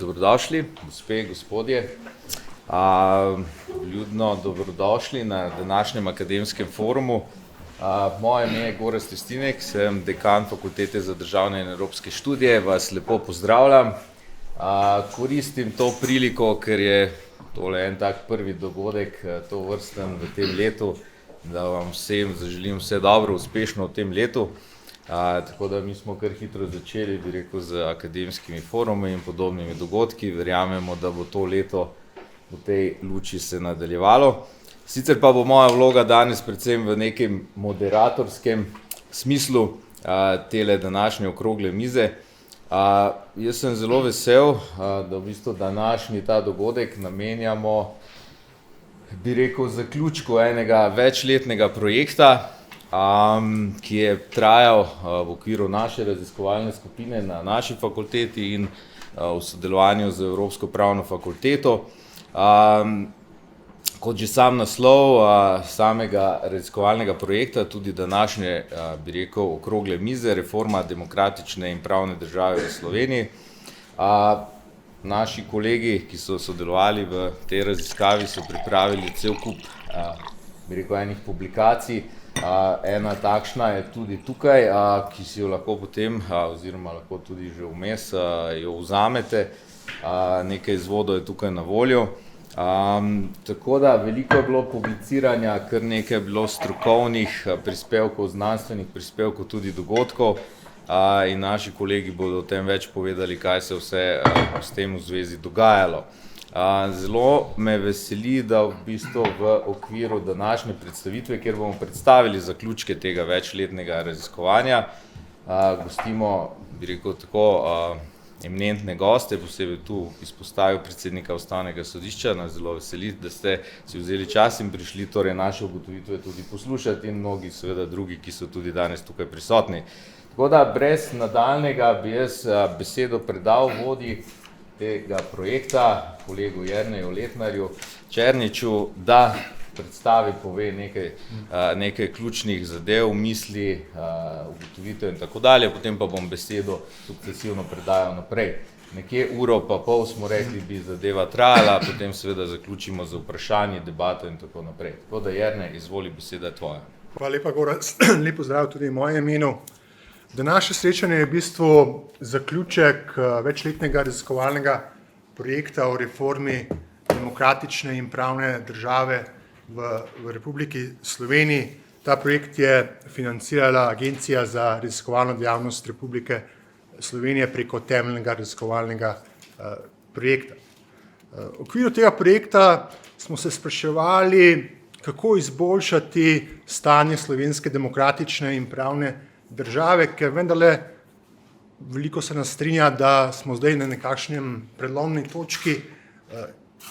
Dobrodošli, gospe in gospodje. Vljudno dobrodošli na današnjem akademskem forumu. Moje ime je Gorazd Justinek, sem dekan Fakultete za državne in evropske študije. Vas lepo pozdravljam. Koristim to priliko, ker je tole en tak prvi dogodek tovrsten v tem letu, da vam vsem zaželim vse dobro, uspešno v tem letu. Tako da mi smo kar hitro začeli, bi rekel, z akademskimi forumi in podobnimi dogodki. Verjamemo, da bo to leto v tej luči se nadaljevalo. Sicer pa bo moja vloga danes predvsem v nekem moderatorskem smislu tele današnje okrogle mize. Jaz sem zelo vesel, da v bistvu današnji ta dogodek namenjamo, bi rekel, zaključku enega večletnega projekta, ki je trajal v okviru naše raziskovalne skupine na naši fakulteti in v sodelovanju z Evropsko pravno fakulteto. Kot že sam naslov samega raziskovalnega projekta, tudi današnje, bi rekel, okrogle mize, reforma demokratične in pravne države v Sloveniji. Naši kolegi, ki so sodelovali v tej raziskavi, so pripravili cel kup, bi rekel, enih publikacij. Ena takšna je tudi tukaj, ki si jo lahko potem, oziroma lahko tudi že vmes jo vzamete. Nekaj izvodov je tukaj na voljo. Tako da veliko je bilo publiciranja, kar nekaj je bilo strokovnih prispevkov, znanstvenih prispevkov, tudi dogodkov. In naši kolegi bodo o tem več povedali, kaj se vse s tem v zvezi dogajalo. Zelo me veseli, da v bistvu v okviru današnje predstavitve, kjer bomo predstavili zaključke tega večletnega raziskovanja, gostimo, bi rekel, tako eminentne goste, posebej tu izpostavil predsednika Ustavnega sodišča. Nas zelo veseli, da ste si vzeli čas in prišli torej naše ugotovitve tudi poslušati, in mnogi seveda drugi, ki so tudi danes tukaj prisotni. Tako da brez nadaljnega bi jaz besedo predal vodji tega projekta, kolegu Jerneju Letnarju Černiču, da predstavi, pove nekaj ključnih zadev, misli, ugotovitev in tako dalje, potem pa bom besedo sukcesivno predajal naprej. Nekje uro pa pol smo rekli, bi zadeva trajala, potem seveda zaključimo z vprašanji, debato in tako naprej. Tako da, Jernej, izvoli, beseda je tvoja. Hvala lepa, Gorazd. Lep pozdrav tudi v mojem imenu. Današnje srečanje je v bistvu zaključek večletnega raziskovalnega projekta o reformi demokratične in pravne države v Republiki Sloveniji. Ta projekt je financirala Agencija za raziskovalno dejavnost Republike Slovenije preko temeljnega raziskovalnega projekta. V okviru tega projekta smo se spraševali, kako izboljšati stanje slovenske demokratične in pravne države, ker vendarle veliko se nas strinja, da smo zdaj na nekakšnem prelomni točki,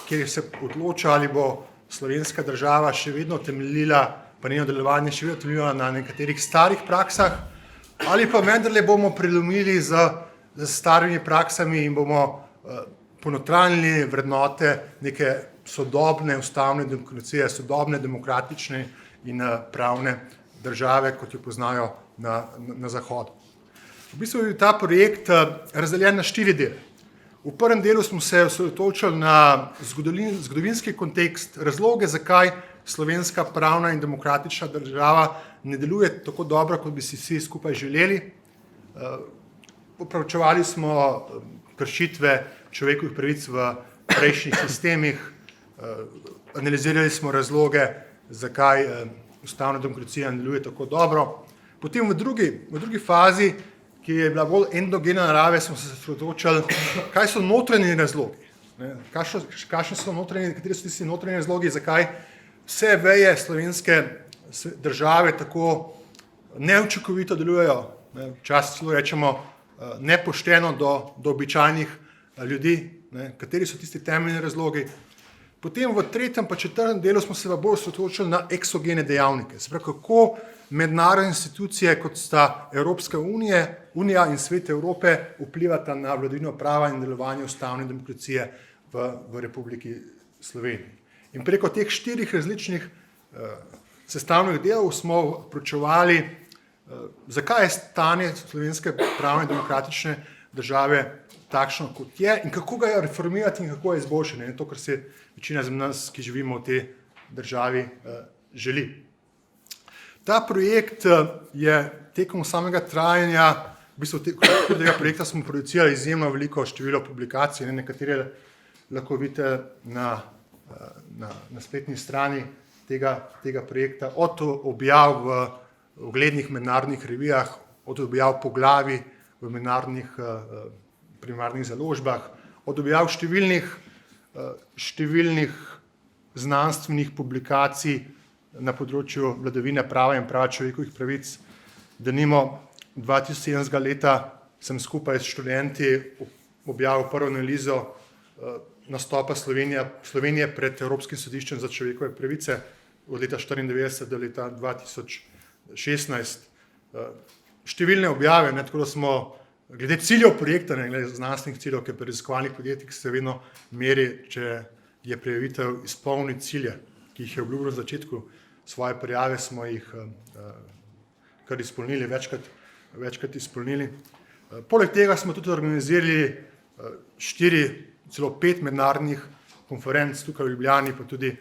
kjer se odloča, ali bo slovenska država še vedno temeljila, pa njeno delovanje še vedno temeljila na nekaterih starih praksah, ali pa vendarle bomo prelomili z starimi praksami in bomo ponotranjili vrednote neke sodobne ustavne demokracije, sodobne demokratične in pravne države, kot jo poznajo na Zahodu. V bistvu je ta projekt razdeljen na 4 dele. V prvem delu smo se osredotočili na zgodovinski kontekst, razloge, zakaj slovenska pravna in demokratična država ne deluje tako dobro, kot bi si vsi skupaj želeli. Proučevali smo kršitve človekovih pravic v prejšnjih sistemih, analizirali smo razloge, zakaj ustavna demokracija ne deluje tako dobro. Potem v drugi fazi, ki je bila bolj endogena narave, smo se osredotočili, kaj so notranji razlogi. Kateri so tisti notranji razlogi, zakaj vse veje slovenske države tako neučinkovito delujejo, včasih celo rečemo nepošteno do običajnih ljudi, kateri so tisti temeljni razlogi. Potem v tretjem pa četrtem delu smo se bolj osredotočili na eksogene dejavnike, se pravi, kako mednarodne institucije, kot sta Evropska unija in Svet Evrope, vplivata na vladavino prava in delovanje ustavne demokracije v Republiki Sloveniji. In preko teh 4 različnih sestavnih delov smo proučevali, zakaj je stanje slovenske pravne demokratične države takšno, kot je in kako ga je reformirati in kako je izboljšati. To, kar se večina z nas, ki živimo v tej državi, želi. Ta projekt je tekom samega trajanja, v bistvu tega projekta smo producirali izjemno veliko število publikacij, nekatere lahko vidite na spletni strani tega projekta, od objav v uglednih mednarodnih revijah, od objav poglavij v mednarodnih primarnih založbah, od objav številnih znanstvenih publikacij na področju vladavine prava in prava človekovih pravic. Denimo 2007. leta sem skupaj s študenti objavil prvo analizo nastopa Slovenije pred Evropskim sodiščem za človekove pravice od leta 1994 do leta 2016. Številne objave, tako da smo glede ciljev projekta, glede znanstvenih ciljev, ker pri raziskovalnih podjetjih se vedno meri, če je prijavitelj izpolnil cilje, ki jih je obljubil na začetku svoje prijave, smo jih kar izpolnili, večkrat izpolnili. Poleg tega smo tudi organizirali 4, celo 5 mednarodnih konferenc tukaj v Ljubljani, pa tudi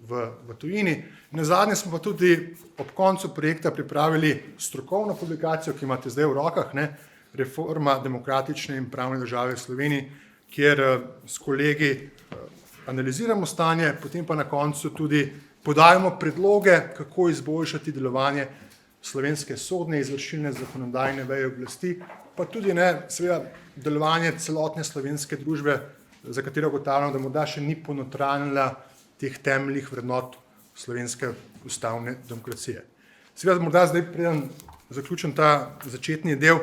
v tujini. Nazadnje smo pa tudi ob koncu projekta pripravili strokovno publikacijo, ki imate zdaj v rokah, Reforma demokratične in pravne države v Sloveniji, kjer s kolegi analiziramo stanje, potem pa na koncu tudi podajamo predloge, kako izboljšati delovanje slovenske sodne, izvršilne, zakonodajne veje oblasti, pa tudi seveda delovanje celotne slovenske družbe, za katero ugotavljamo, da morda še ni ponotranjila teh temeljnih vrednot slovenske ustavne demokracije. Seveda morda zdaj preden zaključim ta začetni del,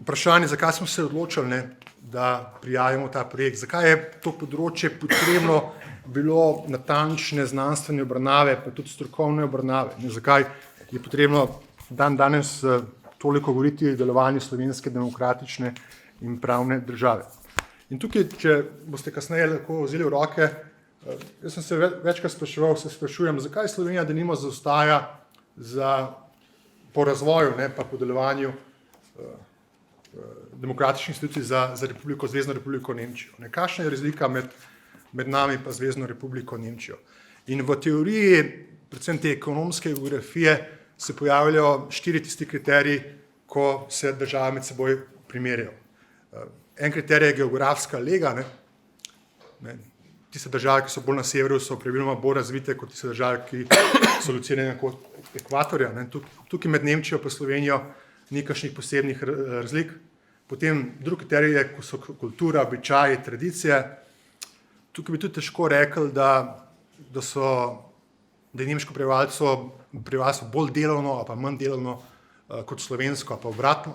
vprašanje, zakaj smo se odločili, da prijavimo ta projekt, zakaj je to področje potrebno bilo natančne znanstvene obravnave, pa tudi strokovne obravnave, zakaj je potrebno danes toliko govoriti o delovanju slovenske demokratične in pravne države. In tukaj, če boste kasneje lahko vzeli v roke, jaz sem se večkrat sprašujem, zakaj Slovenija denimo zaostaja po razvoju, pa po delovanju demokratičnih institucij za Zvezno republiko Nemčijo. Kakšna je razlika med nami pa Zvezno republiko Nemčijo? In v teoriji, predvsem te ekonomske geografije, se pojavljajo 4 tisti kriteriji, ko se države med seboj primerjajo. En kriterij je geografska lega. Tiste države, ki so bolj na severu, so praviloma bolj razvite kot tiste države, ki so locirane kot ekvatorja. Tukaj med Nemčijo pa Slovenijo ni kakšnih posebnih razlik. Potem drugi kriterij je, ko so kultura, običaji, tradicije. Tukaj bi tudi težko rekli, da je nemško prebivalstvo bolj delovno ali pa manj delovno kot slovensko, ali pa obratno,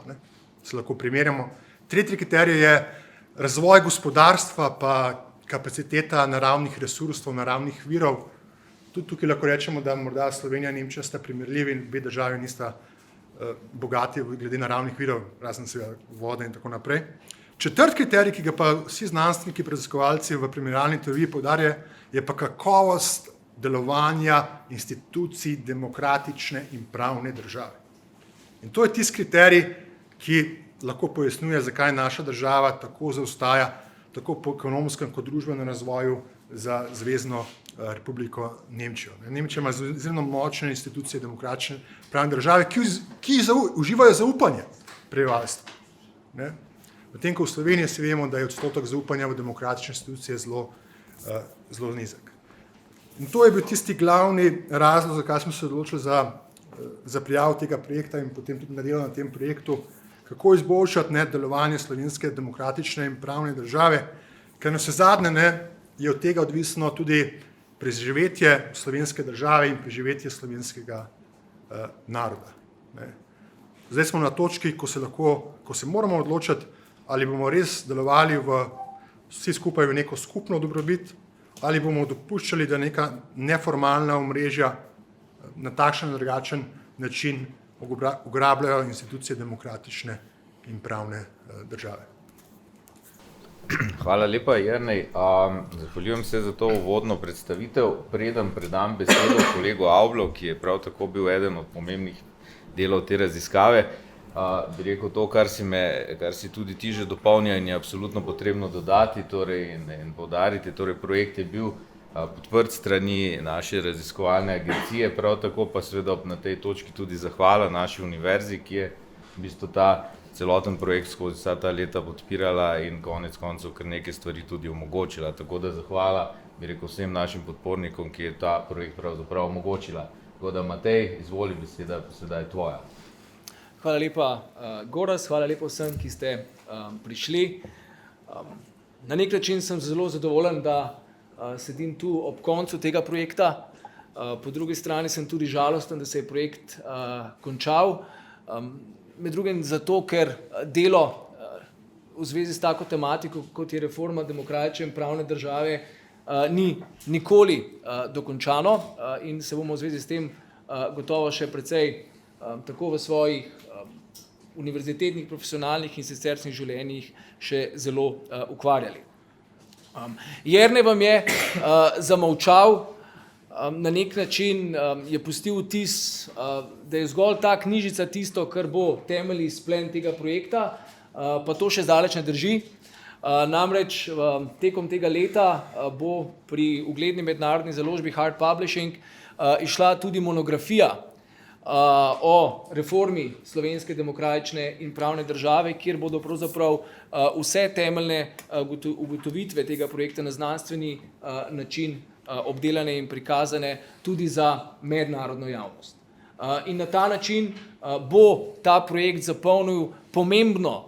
se lahko primerjamo. Tretji kriterij je razvoj gospodarstva pa kapaciteta naravnih resursov, naravnih virov. Tudi tukaj lahko rečemo, da morda Slovenija in Nemčija sta primerljivi in obe državi nista bogati glede naravnih virov, razen seveda vode in tako naprej. Četrti kriterij, ki ga pa vsi znanstveniki, raziskovalci v primerjalni teoriji poudarjajo, je pa kakovost delovanja institucij demokratične in pravne države. In to je tisti kriterij, ki lahko pojasnjuje, zakaj naša država tako zaostaja, tako po ekonomskem kot družbenem razvoju za Zvezno republiko Nemčijo. Nemčija ima izjemno močne institucije demokratične pravne države, ki uživajo zaupanje prebivalstva. Medtem ko v Sloveniji se vemo, da je odstotek zaupanja v demokratične institucije zelo nizek. In to je bil tisti glavni razlog, zakaj smo se odločili za prijavo tega projekta in potem tudi delo na tem projektu, kako izboljšati delovanje slovenske demokratične in pravne države, ker navsezadnje je od tega odvisno tudi preživetje slovenske države in preživetje slovenskega naroda. Zdaj smo na točki, ko se moramo odločiti, ali bomo res delovali vsi skupaj v neko skupno dobrobit, ali bomo dopuščali, da neka neformalna omrežja na takšen in drugačen način ugrabljajo institucije demokratične in pravne države. Hvala lepa, Jernej. Zahvaljujem se za to uvodno predstavitev. Preden predam besedo kolegu Avblu, ki je prav tako bil eden od pomembnih delov te raziskave, bi rekel to, kar si tudi ti že dopolnil in je absolutno potrebno dodati, torej in poudariti, torej projekt je bil podprt strani naše raziskovalne agencije, prav tako pa seveda na tej točki tudi zahvala naši univerzi, ki je v bistvu ta celoten projekt skozi vsa ta leta podpirala in konec koncev kar nekaj stvari tudi omogočila. Tako da zahvala, bi rekel, vsem našim podpornikom, ki je ta projekt pravzaprav omogočila. Tako da Matej, izvoli, beseda sedaj tvoja. Hvala lepa, Gorazd, hvala lepa vsem, ki ste prišli. Na nek način sem zelo zadovoljen, da sedim tu ob koncu tega projekta. Po drugi strani sem tudi žalosten, da se je projekt končal. Med drugim zato, ker delo v zvezi s tako tematiko, kot je reforma demokratične in pravne države, ni nikoli dokončano in se bomo v zvezi s tem gotovo še precej tako v svojih univerzitetnih, profesionalnih in siceršnjih življenjih še zelo ukvarjali. Jernej vam je zamolčal, na nek način je pustil vtis, da je zgolj ta knjižica tisto, kar bo temeljni izplen tega projekta, pa to še zdaleč ne drži. Namreč tekom tega leta bo pri ugledni mednarodni založbi Hard Publishing išla tudi monografija o reformi slovenske demokratične in pravne države, kjer bodo pravzaprav vse temeljne ugotovitve tega projekta na znanstveni način obdelane in prikazane tudi za mednarodno javnost. In na ta način bo ta projekt zapolnil pomembno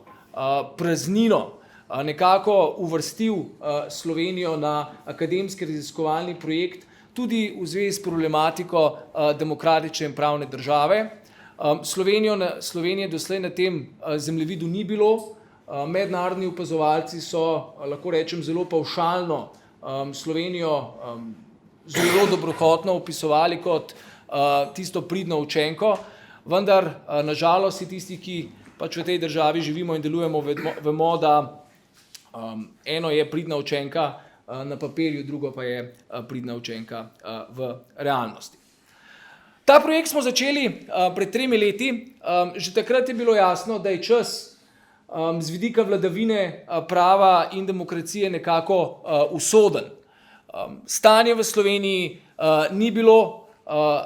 praznino, nekako uvrstil Slovenijo na akademski raziskovalni projekt tudi v zvezi s problematiko demokratične in pravne države. Slovenije doslej na tem zemljevidu ni bilo. Mednarodni opazovalci so, lahko rečem, zelo pavšalno Slovenijo zelo dobrohotno opisovali kot tisto pridno učenko, vendar na žalost tisti, ki pač v tej državi živimo in delujemo, vemo, da eno je pridna učenka na papirju, drugo pa je pridna učenka v realnosti. Ta projekt smo začeli pred 3 leti. Že takrat je bilo jasno, da je čas z vidika vladavine prava in demokracije nekako usoden. Stanje v Sloveniji ni bilo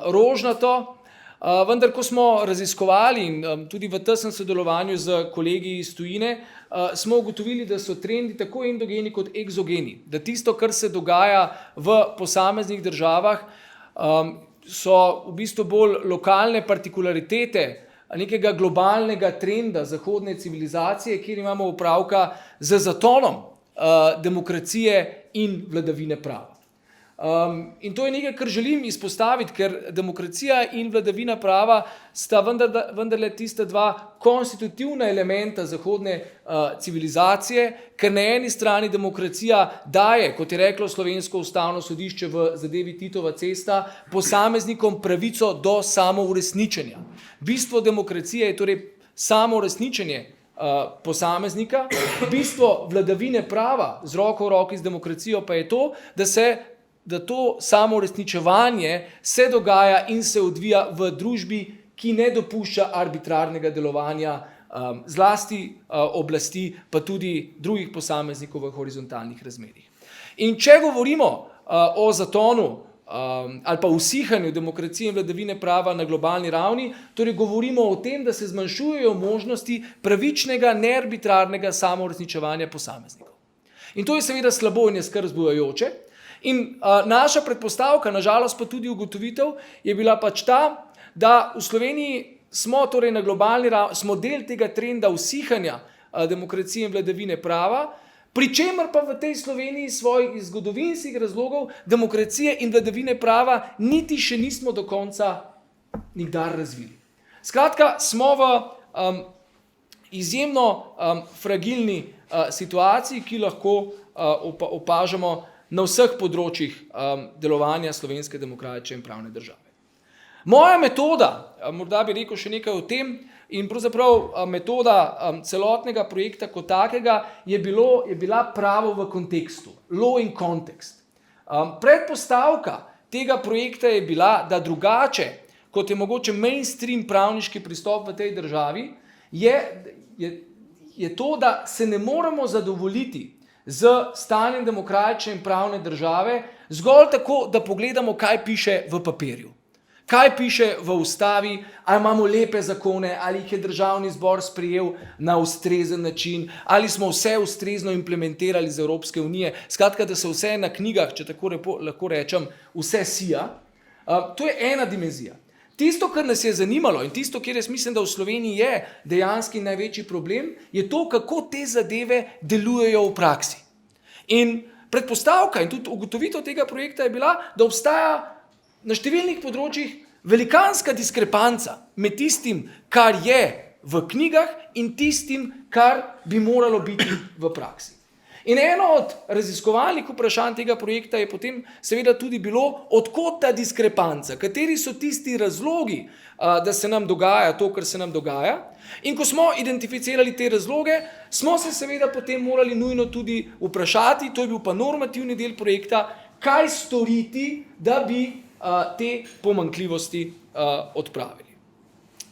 rožnato, vendar ko smo raziskovali in tudi v tesnem sodelovanju z kolegi iz tujine, smo ugotovili, da so trendi tako endogeni kot egzogeni, da tisto, kar se dogaja v posameznih državah, so v bistvu bolj lokalne partikularitete nekega globalnega trenda zahodne civilizacije, kjer imamo opravka z zatonom demokracije in vladavine prava. In to je nekaj, kar želim izpostaviti, ker demokracija in vladavina prava sta vendarle tista dva konstitutivna elementa zahodne civilizacije, ker na eni strani demokracija daje, kot je reklo slovensko ustavno sodišče v zadevi Titova cesta, posameznikom pravico do samouresničenja. Bistvo demokracije je torej samouresničenje posameznika, bistvo vladavine prava z roko v roki z demokracijo pa je to, da to samouresničevanje se dogaja in se odvija v družbi, ki ne dopušča arbitrarnega delovanja zlasti oblasti, pa tudi drugih posameznikov v horizontalnih razmerjih. In če govorimo o zatonu ali pa usihanju demokracije in vladavine prava na globalni ravni, torej govorimo o tem, da se zmanjšujejo možnosti pravičnega, nearbitrarnega samouresničevanja posameznikov. In to je seveda slabo in je skrb vzbujajoče. In naša predpostavka, nažalost pa tudi ugotovitev, je bila pač ta, da v Sloveniji smo torej na globalni ravni, smo del tega trenda usihanja demokracije in vladavine prava, pri čemer pa v tej Sloveniji svojih zgodovinskih razlogov demokracije in vladavine prava niti še nismo do konca nikdar razvili. Skratka, smo v izjemno fragilni situaciji, ki lahko opažamo na vseh področjih delovanja slovenske demokratične in pravne države. Moja metoda, morda bi rekel še nekaj o tem, in pravzaprav metoda celotnega projekta kot takega je bila pravo v kontekstu, law in context. Predpostavka tega projekta je bila, da drugače, kot je mogoče mainstream pravniški pristop v tej državi, je to, da se ne moremo zadovoljiti z stanjem demokratične in pravne države zgolj tako, da pogledamo, kaj piše v papirju. Kaj piše v ustavi, ali imamo lepe zakone, ali jih je državni zbor sprejel na ustrezen način, ali smo vse ustrezno implementirali z Evropske unije. Skratka, da se vse na knjigah, če tako lahko rečem, vse sija. To je ena dimenzija. Tisto, kar nas je zanimalo in tisto, kjer jaz mislim, da v Sloveniji je dejanski največji problem, je to, kako te zadeve delujejo v praksi. In predpostavka in tudi ugotovitev tega projekta je bila, da obstaja na številnih področjih velikanska diskrepanca med tistim, kar je v knjigah in tistim, kar bi moralo biti v praksi. In eno od raziskovalnih vprašanj tega projekta je potem seveda tudi bilo, odkot ta diskrepanca, kateri so tisti razlogi, da se nam dogaja to, kar se nam dogaja. In ko smo identificirali te razloge, smo se seveda potem morali nujno tudi vprašati, to je bil pa normativni del projekta, kaj storiti, da bi te pomanjkljivosti odpravili.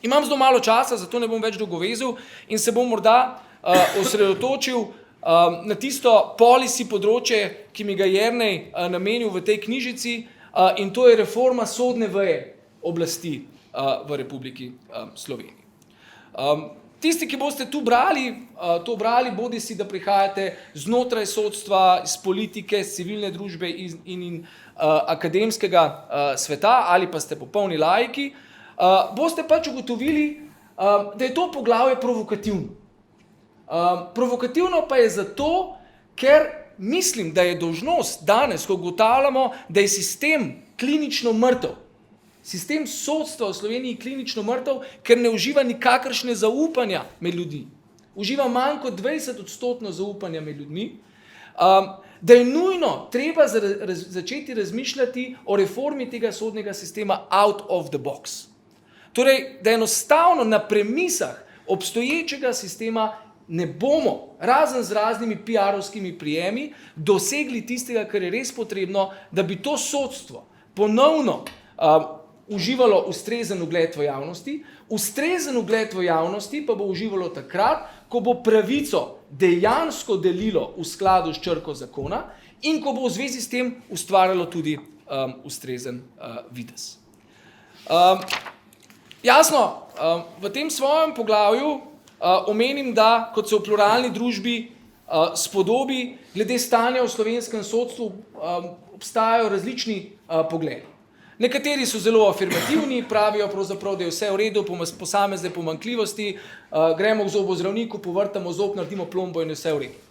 Imam zelo malo časa, zato ne bom več dolgovezil in se bom morda osredotočil na tisto policy področje, ki mi ga Jernej namenil v tej knjižici, in to je reforma sodne veje oblasti v Republiki Sloveniji. Tisti, ki boste tu to brali, bodisi da prihajate znotraj sodstva, iz politike, iz civilne družbe in akademskega sveta ali pa ste popolni laiki, boste pač ugotovili, da je to poglavje provokativno. Provokativno pa je zato, ker mislim, da je dolžnost danes, ko ugotavljamo, da je sistem klinično mrtev, sistem sodstva v Sloveniji klinično mrtev, ker ne uživa nikakršne zaupanja med ljudmi. Uživa manj kot 20% zaupanja med ljudmi, da je nujno treba začeti razmišljati o reformi tega sodnega sistema out of the box. Torej, da enostavno na premisah obstoječega sistema ne bomo, razen z raznimi PR-ovskimi prijemi, dosegli tistega, kar je res potrebno, da bi to sodstvo ponovno uživalo ustrezen ugled v javnosti. Ustrezen ugled v javnosti pa bo uživalo takrat, ko bo pravico dejansko delilo v skladu s črko zakona in ko bo v zvezi s tem ustvarjalo tudi ustrezen videz. Jasno, v tem svojem poglavju omenim, da kot se v pluralni družbi spodobi, glede stanja v slovenskem sodstvu obstajajo različni pogledi. Nekateri so zelo afirmativni, pravijo pravzaprav, da je vse v redu, posamezne pomanjkljivosti, gremo k zobozdravniku, povrtamo zob, naredimo plombo in je vse v redu.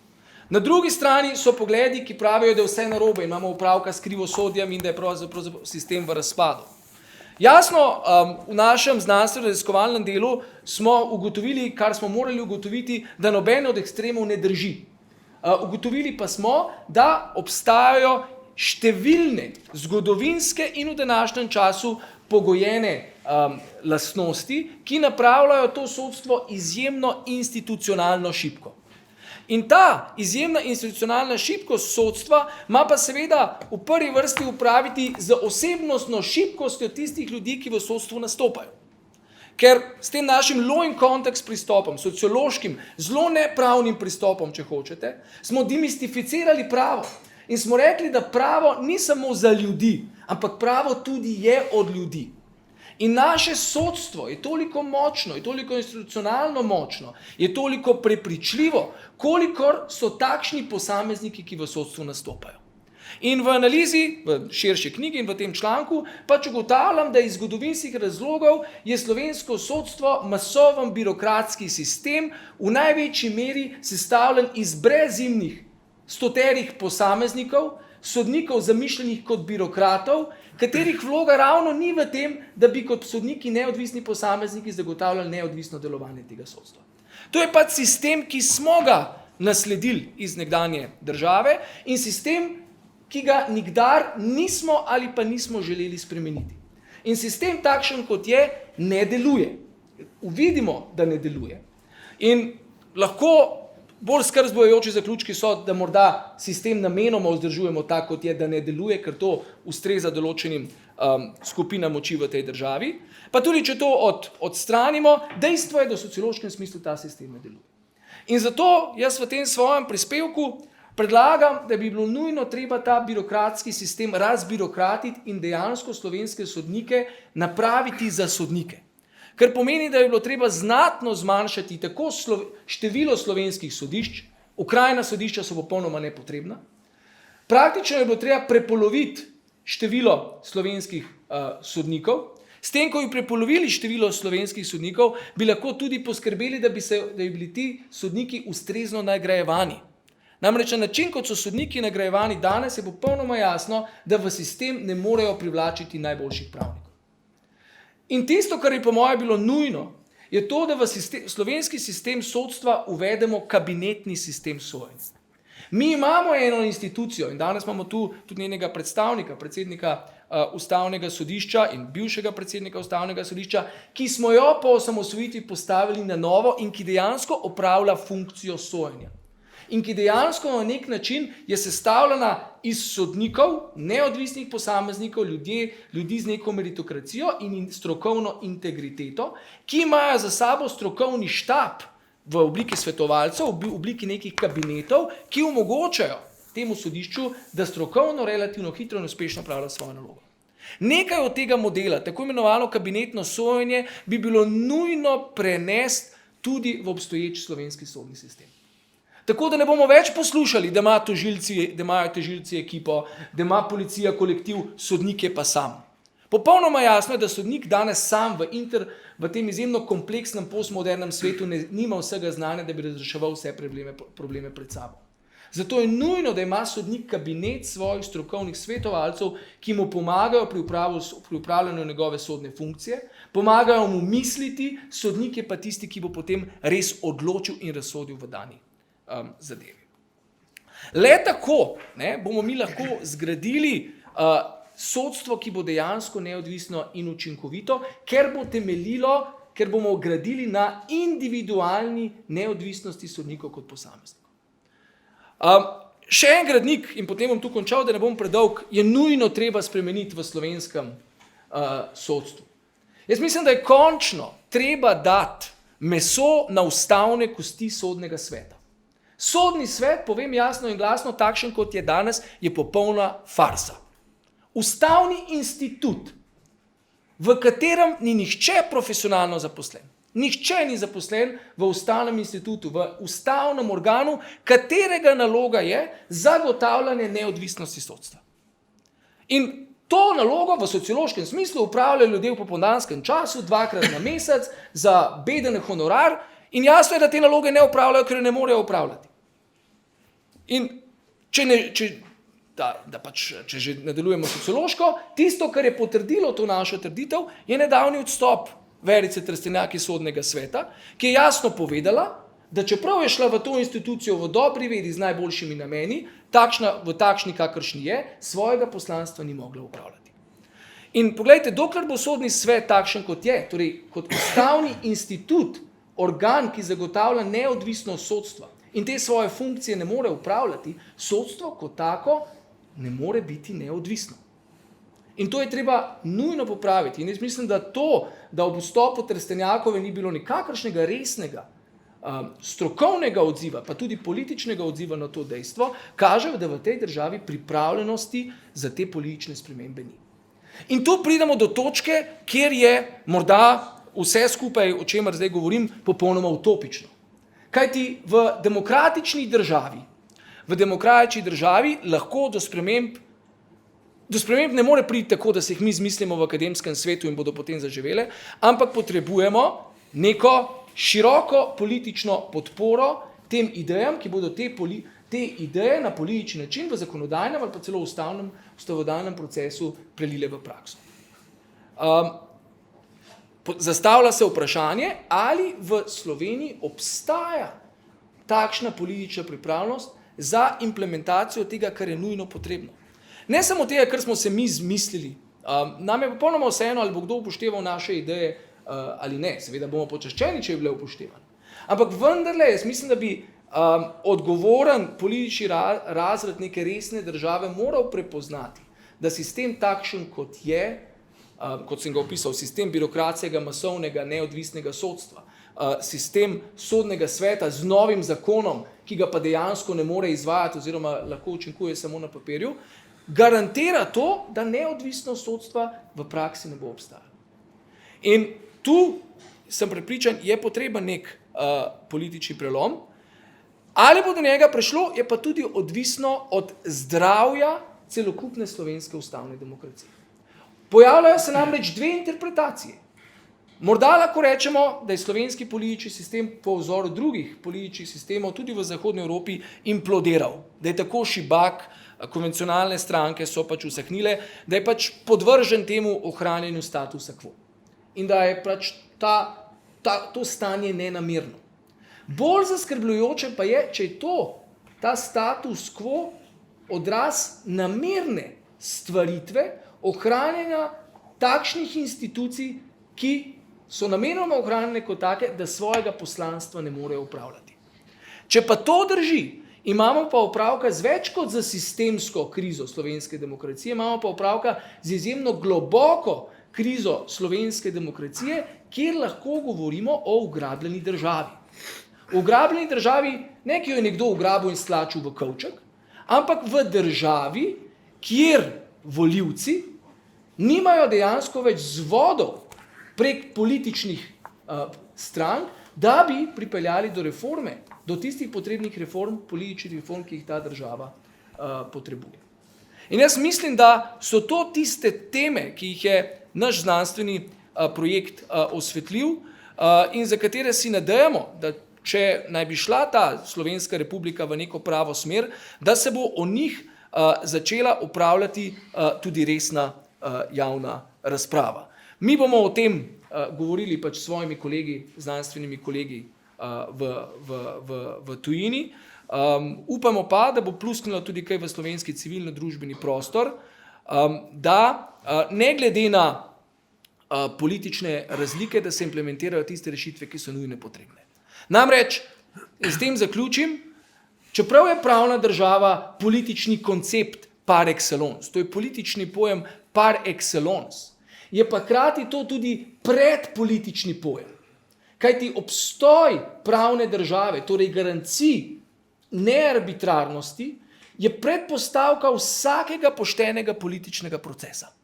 Na drugi strani so pogledi, ki pravijo, da je vse narobe in imamo opravka s krivosodjem in da je pravzaprav sistem v razpadu. Jasno, v našem znanstveno-raziskovalnem delu smo ugotovili, kar smo morali ugotoviti, da nobene od ekstremov ne drži. Ugotovili pa smo, da obstajajo številne zgodovinske in v današnjem času pogojene lastnosti, ki napravljajo to sodstvo izjemno institucionalno šibko. In ta izjemna institucionalna šibkost sodstva ima pa seveda v prvi vrsti upraviti z osebnostno šibkostjo tistih ljudi, ki v sodstvu nastopajo. Ker s tem našim law in context pristopom, sociološkim, zelo nepravnim pristopom, če hočete, smo demistificirali pravo. In smo rekli, da pravo ni samo za ljudi, ampak pravo tudi je od ljudi. In naše sodstvo je toliko močno, je toliko institucionalno močno, je toliko prepričljivo, kolikor so takšni posamezniki, ki v sodstvu nastopajo. In v analizi, v širši knjigi in v tem članku, pač ugotavljam, da iz zgodovinskih razlogov je slovensko sodstvo masoven birokratski sistem, v največji meri sestavljen iz brezimnih stoterih posameznikov, sodnikov zamišljenih kot birokratov, katerih vloga ravno ni v tem, da bi kot sodniki neodvisni posamezniki zagotavljali neodvisno delovanje tega sodstva. To je pač sistem, ki smo ga nasledili iz nekdanje države in sistem, ki ga nikdar nismo ali pa nismo želeli spremeniti. In sistem takšen, kot je, ne deluje. Uvidimo, da ne deluje. In lahko bolj skrb vzbujajoči zaključki so, da morda sistem namenoma vzdržujemo tak, kot je, da ne deluje, ker to ustreza določenim skupina moči v tej državi. Pa tudi, če to odstranimo, dejstvo je, da v sociološkem smislu ta sistem ne deluje. In zato jaz v tem svojem prispevku predlagam, da bi bilo nujno treba ta birokratski sistem razbirokratiti in dejansko slovenske sodnike napraviti za sodnike. Kar pomeni, da bi bilo treba znatno zmanjšati tako število slovenskih sodišč, okrajna sodišča so popolnoma nepotrebna, praktično je bilo treba prepoloviti število slovenskih sodnikov. S tem, ko bi prepolovili število slovenskih sodnikov, bi lahko tudi poskrbeli, da bi bili ti sodniki ustrezno nagrajevani. Namreč na način, kot so sodniki nagrajevani danes, je popolnoma jasno, da v sistem ne morejo privlačiti najboljših pravnikov. In tisto, kar je po moje bilo nujno, je to, da v slovenski sistem sodstva uvedemo kabinetni sistem sojenja. Mi imamo eno institucijo in danes imamo tu tudi njenega predstavnika, predsednika Ustavnega sodišča in bivšega predsednika Ustavnega sodišča, ki smo jo po osamosvojitvi postavili na novo in ki dejansko opravlja funkcijo sojenja. In ki dejansko na nek način je sestavljena iz sodnikov, neodvisnih posameznikov, ljudi z neko meritokracijo in strokovno integriteto, ki imajo za sabo strokovni štab v obliki svetovalcev, v obliki nekih kabinetov, ki omogočajo temu sodišču, da strokovno, relativno hitro in uspešno opravlja svojo nalogo. Nekaj od tega modela, tako imenovano kabinetno sojenje, bi bilo nujno prenesti tudi v obstoječ slovenski sodni sistem. Tako da ne bomo več poslušali, da imajo tožilci ekipo, da ima policija kolektiv, sodnik je pa sam. Popolnoma jasno je, da sodnik danes sam v tem izjemno kompleksnem postmodernem svetu nima vsega znanja, da bi razreševal vse probleme pred sabo. Zato je nujno, da ima sodnik kabinet svojih strokovnih svetovalcev, ki mu pomagajo pri upravljanju njegove sodne funkcije, pomagajo mu misliti, sodnik je pa tisti, ki bo potem res odločil in razsodil v dani zadevi. Le tako bomo mi lahko zgradili sodstvo, ki bo dejansko neodvisno in učinkovito, ker bomo gradili na individualni neodvisnosti sodnikov kot posameznikov. Še en gradnik, in potem bom tu končal, da ne bom predolg, je nujno treba spremeniti v slovenskem sodstvu. Jaz mislim, da je končno treba dati meso na ustavne kosti sodnega sveta. Sodni svet, povem jasno in glasno, takšen kot je danes, je popolna farsa. Ustavni institut, v katerem ni nihče profesionalno zaposlen. Nihče ni zaposlen v ustavnem institutu, v ustavnem organu, katerega naloga je zagotavljanje neodvisnosti sodstva. In to nalogo v sociološkem smislu upravljajo ljudje v popoldanskem času, 2-krat na mesec, za beden honorar, in jasno je, da te naloge ne upravljajo, ker ne morejo upravljati. In če že nadaljujemo sociološko, tisto, kar je potrdilo to našo trditev, je nedavni odstop Verice Trstenjak iz sodnega sveta, ki je jasno povedala, da čeprav je šla v to institucijo v dobri veri z najboljšimi nameni, v takšni, kakršni je, svojega poslanstva ni mogla upravljati. In poglejte, dokler bo sodni svet takšen kot je, torej kot ustavni institut, organ, ki zagotavlja neodvisnost sodstva in te svoje funkcije ne more upravljati, sodstvo kot tako ne more biti neodvisno. In to je treba nujno popraviti. In jaz mislim, da ob vstopu Trstenjakove ni bilo nikakršnega resnega strokovnega odziva, pa tudi političnega odziva na to dejstvo, kaže, da v tej državi pripravljenosti za te politične spremembe ni. In tu pridemo do točke, kjer je morda vse skupaj, o čemer zdaj govorim, popolnoma utopično. Kajti v demokratični državi lahko do sprememb ne more priti tako, da se jih mi zmislimo v akademskem svetu in bodo potem zaživele, ampak potrebujemo neko široko politično podporo tem idejam, ki bodo te ideje na politični način v zakonodajnem ali pa celo ustavodajnem procesu prelile v prakso. Zastavlja se vprašanje, ali v Sloveniji obstaja takšna politična pripravljenost za implementacijo tega, kar je nujno potrebno. Ne samo tega, kar smo se mi zmislili. Nam je popolnoma vseeno, ali bo kdo upošteval naše ideje ali ne. Seveda bomo počaščeni, če je bile upoštevane. Ampak vendarle, jaz mislim, da bi odgovoren politični razred neke resne države moral prepoznati, da sistem takšen, kot je, kot sem ga opisal, sistem birokracijega, masovnega, neodvisnega sodstva, sistem sodnega sveta z novim zakonom, ki ga pa dejansko ne more izvajati oziroma lahko učinkuje samo na papirju, garantira to, da neodvisnost sodstva v praksi ne bo obstajala. In tu sem prepričan, je potreben nek politični prelom. Ali bo do njega prišlo, je pa tudi odvisno od zdravja celokupne slovenske ustavne demokracije. Pojavljajo se namreč dve interpretacije. Morda lahko rečemo, da je slovenski politični sistem po vzoru drugih političnih sistemov tudi v Zahodnji Evropi implodiral, da je tako šibak, konvencionalne stranke so pač usahnile, da je pač podvržen temu ohranjanju statusa quo. In da je pač to stanje nenamirno. Bolj zaskrbljujoče pa je, če je ta status quo odraz namirne stvaritve, ohranjanja takšnih institucij, ki so namenoma ohranjene kot take, da svojega poslanstva ne morejo upravljati. Če pa to drži, imamo pa opravka z več kot za sistemsko krizo slovenske demokracije, imamo pa opravka z izjemno globoko krizo slovenske demokracije, kjer lahko govorimo o ugrabljeni državi. V ugrabljeni državi, ne ki jo je nekdo ugrabil in stlačil v kovček, ampak v državi, kjer volivci nimajo dejansko več vzvodov prek političnih strank, da bi pripeljali do reforme, do tistih potrebnih reform, političnih reform, ki jih ta država potrebuje. In jaz mislim, da so to tiste teme, ki jih je naš znanstveni projekt osvetlil in za katere si nadejamo, da če naj bi šla ta Slovenska republika v neko pravo smer, da se bo o njih začela upravljati tudi resna javna razprava. Mi bomo o tem govorili pač s svojimi kolegi, znanstvenimi kolegi v tujini. Upamo pa, da bo plusknilo tudi kaj v slovenski civilno-družbeni prostor, da ne glede na politične razlike, da se implementirajo tiste rešitve, ki so nujne potrebne. Namreč, s tem zaključim, čeprav je pravna država politični koncept par excellence, to je politični pojem par excellence, je pa hkrati to tudi predpolitični pojem. Kajti obstoj pravne države, torej garancij nearbitrarnosti, je predpostavka vsakega poštenega političnega procesa.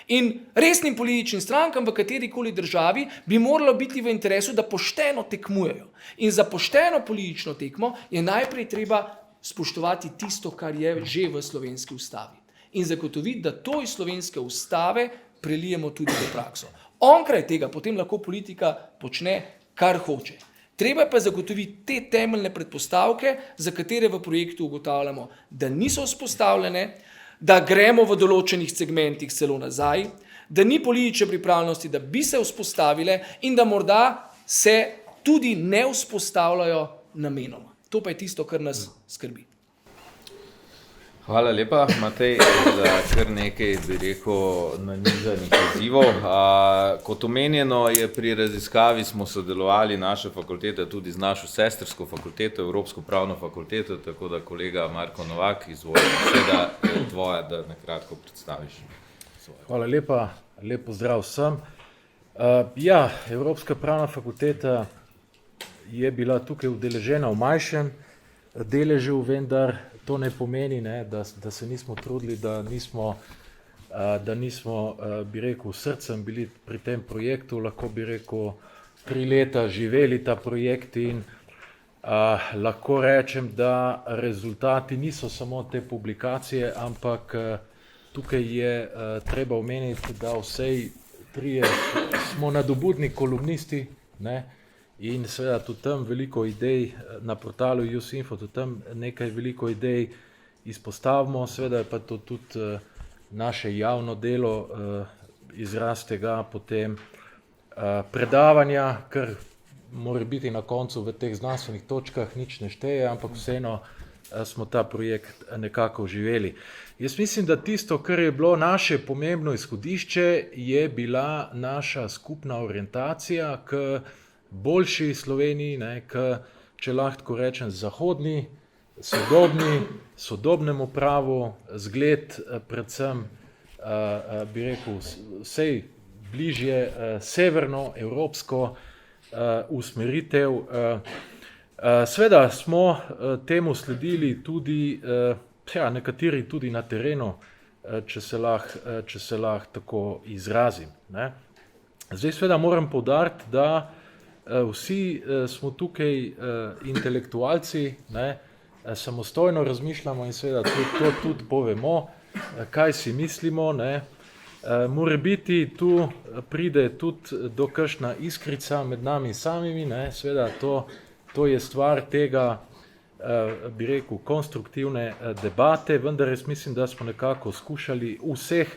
In resnim političnim strankam v katerikoli državi bi moralo biti v interesu, da pošteno tekmujejo. In za pošteno politično tekmo je najprej treba spoštovati tisto, kar je že v slovenski ustavi. In zagotoviti, da to iz slovenske ustave prelijemo tudi v prakso. Onkraj tega potem lahko politika počne, kar hoče. Treba pa zagotoviti te temeljne predpostavke, za katere v projektu ugotavljamo, da niso vzpostavljene, da gremo v določenih segmentih celo nazaj, da ni politične pripravljenosti, da bi se vzpostavile in da morda se tudi ne vzpostavljajo namenoma. To pa je tisto, kar nas skrbi. Hvala lepa, Matej, za kar nekaj, bi rekel, nanizanih izzivov. Kot omenjeno je pri raziskavi smo sodelovali naša fakulteta tudi z našo sestrsko fakulteto, Evropsko pravno fakulteto, tako da kolega Marko Novak, izvoli, beseda je tvoja, da nakratko predstaviš svoje. Hvala lepa, lep pozdrav vsem. Evropska pravna fakulteta je bila tukaj udeležena v manjšem deležu, vendar to ne pomeni, da se nismo trudili, da nismo, bi rekel, srcem bili pri tem projektu, lahko bi rekel, 3 leta živeli ta projekt in lahko rečem, da rezultati niso samo te publikacije, ampak tukaj je treba omeniti, da vsej 3 smo nadobudni kolumnisti, in seveda tudi tam veliko idej na portalu Jusinfo, tudi tam nekaj veliko idej izpostavimo, seveda je pa to tudi naše javno delo, izraz tega potem predavanja, kar mora biti na koncu v teh znanstvenih točkah, nič ne šteje, ampak vseeno smo ta projekt nekako živeli. Jaz mislim, da tisto, kar je bilo naše pomembno izhodišče, je bila naša skupna orientacija k boljši Sloveniji, če lahko rečem zahodni, sodobnemu pravu, zgled predvsem, bi rekel, vsej bližje severnoevropsko usmeritev. Seveda smo temu sledili tudi, nekateri tudi na terenu, če se lahko tako izrazim. Ne. Zdaj seveda moram poudariti, da vsi smo tukaj intelektualci, ne, samostojno razmišljamo in seveda to tudi povemo, kaj si mislimo. Ne. Morebiti tu pride tudi do kakšna iskrica med nami samimi, ne. Seveda to je stvar tega, bi rekel, konstruktivne debate, vendar jaz mislim, da smo nekako skušali v vseh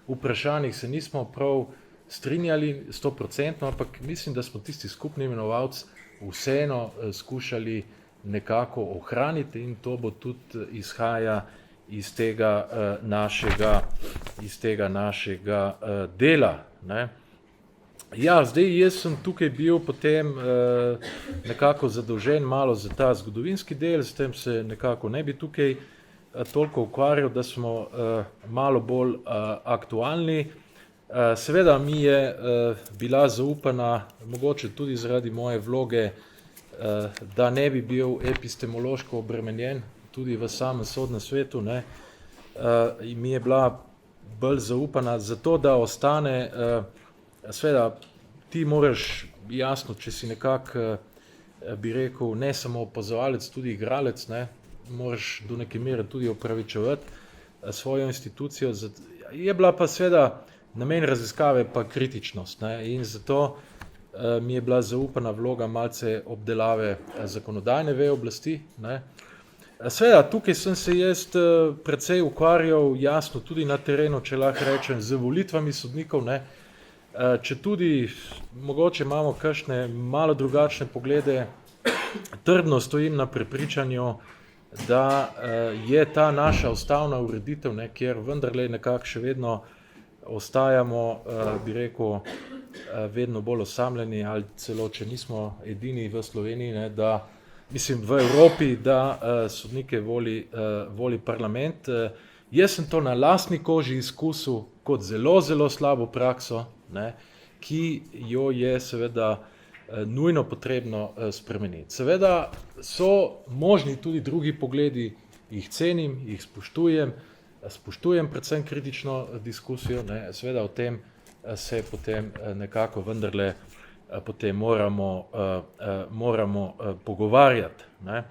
vprašanjih, se nismo prav strinjali 100%, ampak mislim, da smo tisti skupni imenovalec vseeno skušali nekako ohraniti in to bo tudi izhaja iz tega našega dela. Ne. Ja, zdaj jaz sem tukaj bil potem nekako zadolžen malo za ta zgodovinski del, s tem se nekako ne bi tukaj toliko ukvarjal, da smo malo bolj aktualni. Seveda mi je bila zaupana, mogoče tudi zaradi moje vloge, da ne bi bil epistemološko obremenjen tudi v samem sodnem svetu, ne. Mi je bila bolj zaupana zato, da ostane, seveda ti moraš jasno, če si nekako, bi rekel, ne samo opazovalec, tudi igralec, ne, moraš do neke mere tudi opravičevati svojo institucijo. Je bila pa seveda namen raziskave pa kritičnost, ne, in zato mi je bila zaupana vloga malce obdelave zakonodajne veje oblasti, ne. Seveda, tukaj sem se jaz precej ukvarjal, jasno, tudi na terenu, če lahko rečem, z volitvami sodnikov, ne. Če tudi mogoče imamo kakšne malo drugačne poglede, trdno stojim na prepričanju, da je ta naša ustavna ureditev, ne, kjer vendarle nekako še vedno ostajamo, bi rekel, vedno bolj osamljeni, ali celo, če nismo edini v Sloveniji, ne, da, mislim, v Evropi, da sodnike voli parlament. Jaz sem to na lastni koži izkusil kot zelo, zelo slabo prakso, ne, ki jo je seveda nujno potrebno spremeniti. Seveda so možni tudi drugi pogledi, jih cenim, jih spoštujem predvsem kritično diskusijo, ne, seveda o tem se potem nekako vendarle potem moramo pogovarjati. Ne.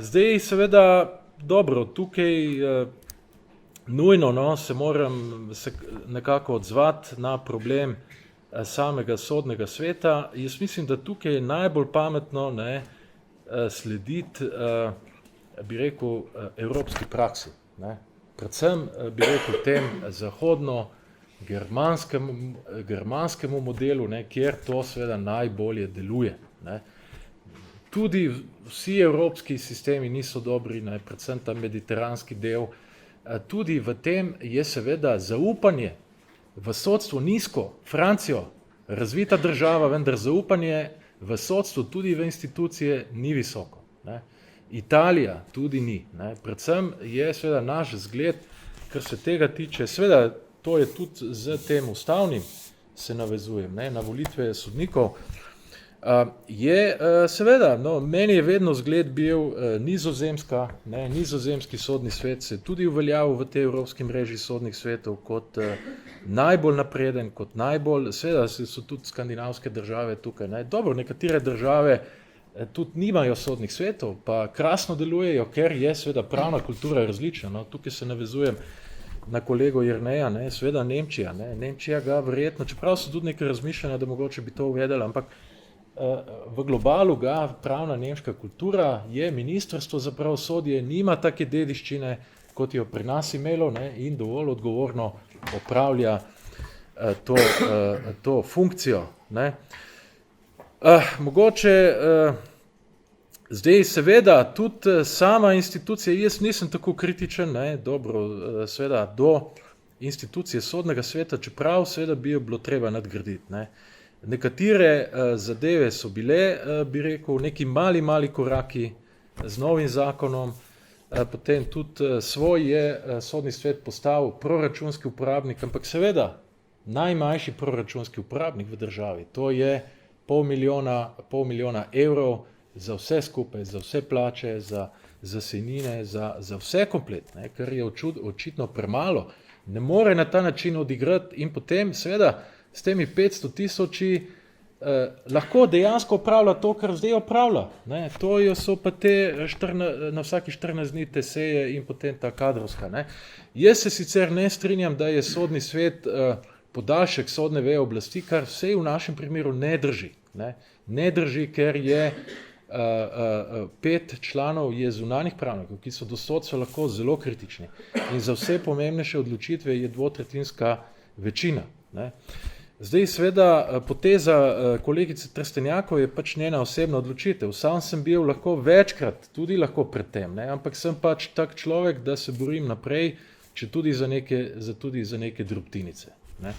Zdaj seveda, dobro, tukaj nujno se moram nekako odzvati na problem samega sodnega sveta. Jaz mislim, da tukaj je najbolj pametno, ne, slediti, bi rekel, evropski praksi. Ne. Predvsem, bi rekel, tem germanskemu modelu, ne, kjer to seveda najbolje deluje. Ne. Tudi vsi evropski sistemi niso dobri, ne, predvsem ta mediteranski del. Tudi v tem je seveda zaupanje v sodstvo nizko. Francijo, razvita država, vendar zaupanje v sodstvo, tudi v institucije, ni visoko. Ne. Italija tudi ni. Ne. Predvsem je seveda naš zgled, kar se tega tiče, seveda to je tudi z tem ustavnim, se navezujem, ne, na volitve sodnikov, je seveda, no, meni je vedno zgled bil Nizozemska, ne, nizozemski sodni svet se tudi uveljavil v tej evropski mreži sodnih svetov kot najbolj napreden, kot najbolj, seveda so tudi skandinavske države tukaj, ne. Dobro, nekatere države tudi nimajo sodnih svetov, pa krasno delujejo, ker je seveda pravna kultura različna, no, tukaj se navezujem na kolego Jerneja, ne, seveda Nemčija, ne, Nemčija ga verjetno, čeprav so tudi nekaj razmišljanja, da mogoče bi to uvedela, ampak v globalu ga pravna nemška kultura je ministrstvo za pravosodje, nima take dediščine, kot jo pri nas imelo, ne, in dovolj odgovorno opravlja to funkcijo. Ne. Mogoče zdaj seveda tudi sama institucija, jaz nisem tako kritičen, ne, dobro, seveda do institucije sodnega sveta, čeprav seveda bi jo bilo treba nadgraditi. Ne. Nekatere zadeve so bile, bi rekel, neki mali koraki z novim zakonom, potem tudi svoj je sodni svet postal proračunski uporabnik, ampak seveda najmanjši proračunski uporabnik v državi. To je pol milijona evrov za vse skupaj, za vse plače, za sejnine, za vse komplet, ne, kar je očitno premalo. Ne more na ta način odigrati in potem seveda s temi 500 tisoči lahko dejansko opravlja to, kar zdaj opravlja. Ne. To so pa te na vsaki 14 dni te seje in potem ta kadrovska. Ne. Jaz se sicer ne strinjam, da je sodni svet podaljšek sodne veje oblasti, kar vse v našem primeru ne drži. Ne drži, ker je 5 članov je zunanjih pravnikov, ki so do sodstva lahko zelo kritični in za vse pomembnejše odločitve je dvotretjinska večina. Ne. Zdaj seveda poteza kolegice Trstenjakov je pač njena osebna odločitev. Sam sem bil lahko večkrat, tudi lahko pred tem, ne, ampak sem pač tak človek, da se borim naprej, če tudi za neke drobtinice. Ne.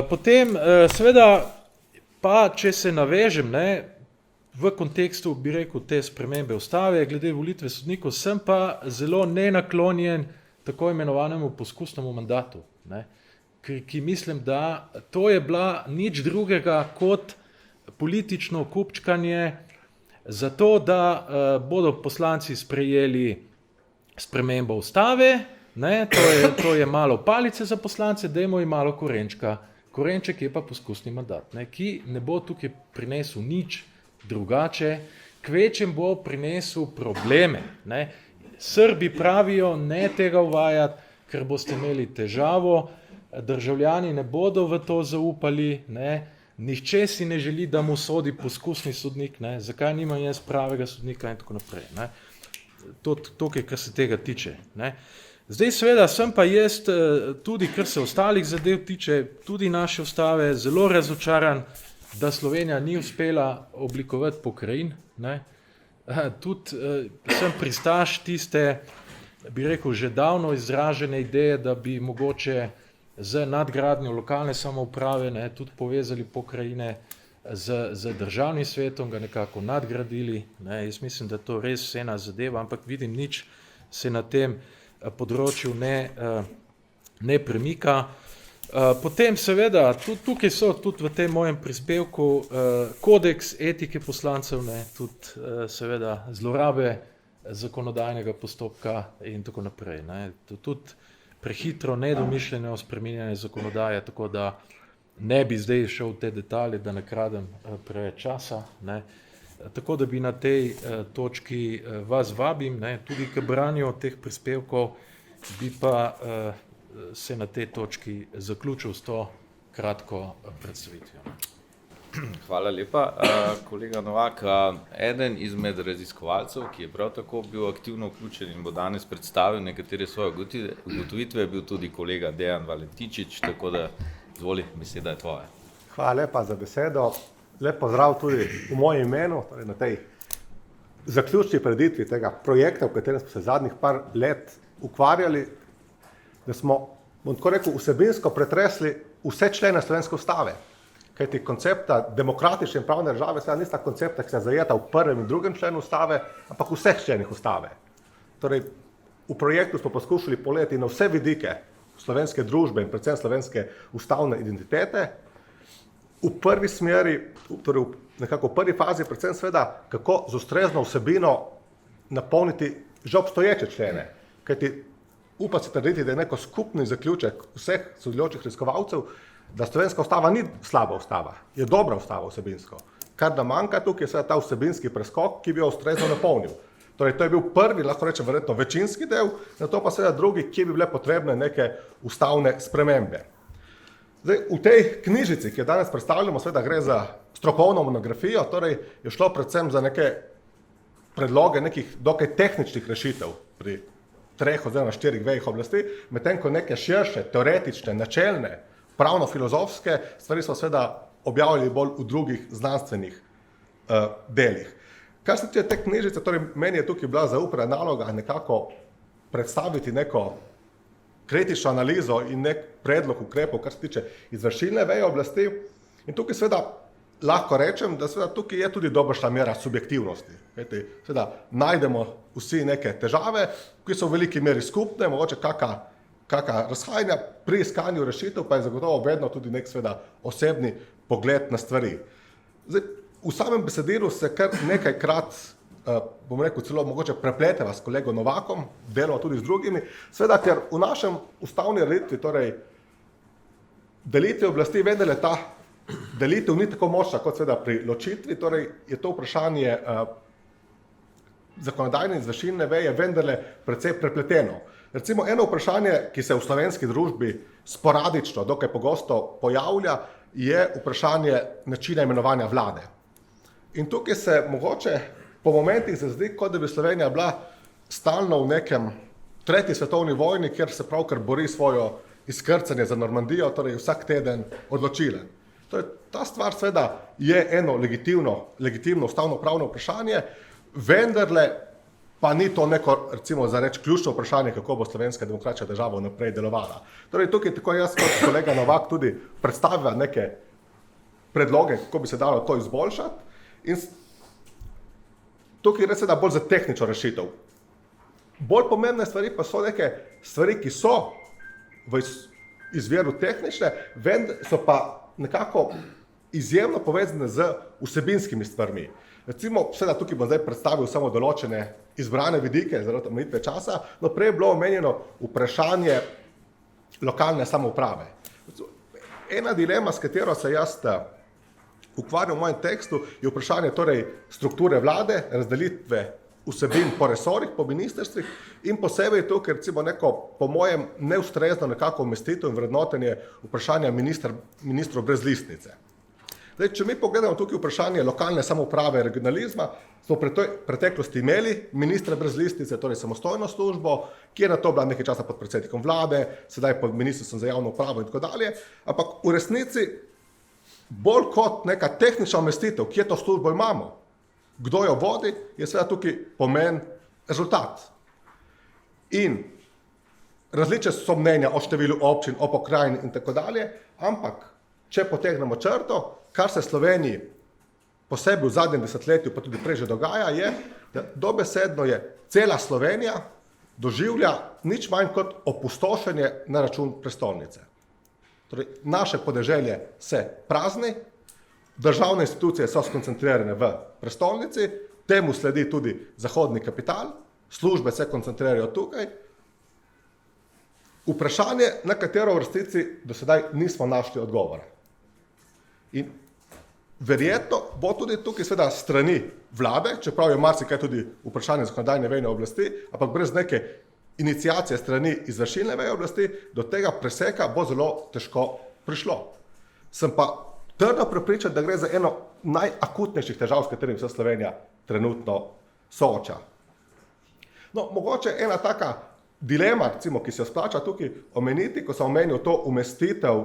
Potem seveda pa, če se navežem, ne, v kontekstu, bi rekel, te spremembe ustave, glede volitve sodnikov, sem pa zelo nenaklonjen tako imenovanemu poskusnemu mandatu, ne, ki mislim, da to je bila nič drugega kot politično kupčkanje za to, da bodo poslanci sprejeli spremembo ustave, ne, to je malo palice za poslance, dajmo jim malo korenčka. Korenček je pa poskusni mandat, ne, ki ne bo tukaj prinesel nič drugače, kvečem bo prinesel probleme. Ne. Srbi pravijo, ne tega uvajati, ker boste imeli težavo, državljani ne bodo v to zaupali, ne. Nihče si ne želi, da mu sodi poskusni sodnik, ne. Zakaj nimam jaz pravega sodnika in tako naprej. Ne. To je, kar se tega tiče. Ne. Zdaj seveda sem pa jaz tudi, kar se ostalih zadev tiče, tudi naše ustave, zelo razočaran, da Slovenija ni uspela oblikovati pokrajin. Ne. Tudi sem pristaš tiste, bi rekel, že davno izražene ideje, da bi mogoče z nadgradnjo lokalne samouprave, ne, tudi povezali pokrajine z državnim svetom, ga nekako nadgradili. Ne. Jaz mislim, da to res ena zadeva, ampak vidim, nič se na tem področju ne premika. Potem seveda, tukaj so tudi v tem mojem prispevku kodeks etike poslancev, ne, tudi seveda zlorabe zakonodajnega postopka in tako naprej. Ne. Tudi prehitro, nedomišljeno spreminjanje zakonodaje, tako da ne bi zdaj šel v te detalje, da nakradem preveč časa. Ne. Tako da bi na tej točki vas vabim, ne, tudi k branju teh prispevkov, bi pa se na tej točki zaključil s to kratko predstavitvijo. Hvala lepa, kolega Novak. Eden izmed raziskovalcev, ki je prav tako bil aktivno vključen in bo danes predstavil nekatere svoje ugotovitve, je bil tudi kolega Dejan Valentičič, tako da izvoli, beseda je tvoja. Hvala lepa za besedo. Lep pozdrav tudi v mojem imenu, torej na tej zaključni preditvi tega projekta, v katerem smo se zadnjih par let ukvarjali, da smo, bom tako rekel, vsebinsko pretresli vse člene slovenske ustave. Kajti koncepta demokratične in pravne države seveda nista koncepta, ki se zajeta v 1. in 2. členu ustave, ampak v vseh členih ustave. Torej, v projektu smo poskušali pogledati na vse vidike slovenske družbe in predvsem slovenske ustavne identitete. V prvi smeri, torej nekako v prvi fazi, predvsem seveda, kako z ustrezno vsebino napolniti že obstoječe člene. Kajti upa se trditi, da je neko skupni zaključek vseh sodelujočih raziskovalcev, da slovenska ustava ni slaba ustava, je dobra ustava vsebinsko. Kar nam manjka tukaj je seveda ta vsebinski preskok, ki bi jo ustrezno napolnil. Torej, to je bil prvi, lahko rečem, verjetno večinski del, na to pa seveda drugi, kje bi bile potrebne neke ustavne spremembe. Zdaj, v tej knjižici, ki jo danes predstavljamo, seveda gre za strokovno monografijo, torej je šlo predvsem za neke predloge nekih dokaj tehničnih rešitev pri 3 oziroma 4 vejih oblasti, medtem ko neke širše, teoretične, načelne, pravno-filozofske stvari so seveda objavili bolj v drugih znanstvenih delih. Kar se tiče te knjižice, torej meni je tukaj bila zaupana naloga nekako predstaviti neko kritično analizo in nek predlog ukrepov, kar se tiče izvršilne veje oblasti. In tukaj seveda lahko rečem, da seveda tukaj je tudi dobršna mera subjektivnosti. Kajti, seveda najdemo vsi neke težave, ki so v veliki meri skupne, mogoče kakšna razhajanja, pri iskanju rešitev pa je zagotovo vedno tudi nek seveda osebni pogled na stvari. Zdaj, v samem besedilu se kar nekajkrat, bom rekel, celo mogoče prepleteva s kolegom Novakom, deloma tudi z drugimi, seveda, ker v našem ustavni reditvi, torej delitve oblasti, vendarle ta delitev ni tako močna kot seveda pri ločitvi, torej je to vprašanje zakonodajne in izvršilne veje vendarle precej prepleteno. Recimo eno vprašanje, ki se v slovenski družbi sporadično, dokaj pogosto pojavlja, je vprašanje načina imenovanja vlade. In tukaj se mogoče po momentih zazdi, kot da bi Slovenija bila stalno v nekem tretji svetovni vojni, kjer se pravkar bori svojo izkrcanje za Normandijo, torej vsak teden odločilen. Torej, ta stvar seveda je eno legitimno ustavno pravno vprašanje, vendarle pa ni to neko, recimo za reč, ključno vprašanje, kako bo slovenska demokratična država naprej delovala. Torej, tukaj tako jaz kot kolega Novak tudi predstavlja neke predloge, kako bi se dalo to izboljšati. In tukaj gre seveda bolj za tehnično rešitev. Bolj pomembne stvari pa so neke stvari, ki so v izviru tehnične, so pa nekako izjemno povezane z vsebinskimi stvarmi. Recimo, seveda tukaj bom zdaj predstavil samo določene izbrane vidike zaradi omejitve časa, no prej je bilo omenjeno vprašanje lokalne samouprave. Ena dilema, s katero se jaz ukvarjam v mojem tekstu, je vprašanje torej strukture vlade, razdelitve vsebin po resorih, po ministrstvih in posebej tukaj recimo neko, po mojem, neustrezno nekako umestitev in vrednotenje vprašanja ministrov brez listnice. Zdaj, če mi pogledamo tukaj vprašanje lokalne samouprave in regionalizma, smo v preteklosti imeli ministra brez listnice, torej samostojno službo, ki je na to bila nekaj časa pod predsednikom vlade, sedaj pod ministrstvom za javno upravo in tako dalje, ampak v resnici bolj kot neka tehnična umestitev, kje to službo imamo, kdo jo vodi, je seveda tukaj pomen rezultat. In različne so mnenja o številu občin, o pokrajini in tako dalje, ampak če potegnemo črto, kar se Sloveniji posebej v zadnjem desetletju, pa tudi prej že dogaja, je, da dobesedno je cela Slovenija doživlja nič manj kot opustošenje na račun prestolnice. Torej, naše podeželje se prazni, državne institucije so skoncentrirane v prestolnici, temu sledi tudi zahodni kapital, službe se koncentrirajo tukaj. Vprašanje, na katero v resnici do sedaj nismo našli odgovora. In verjetno bo tudi tukaj seveda strani vlade, čeprav je marsikaj tudi vprašanje zakonodajne veje oblasti, ampak brez neke iniciacije strani izvršilne veje oblasti, do tega preseka bo zelo težko prišlo. Sem pa trdno prepričan, da gre za eno najakutnejših težav, s katerim se Slovenija trenutno sooča. No, mogoče ena taka dilema, recimo, ki se jo splača tukaj omeniti, ko sem omenil to umestitev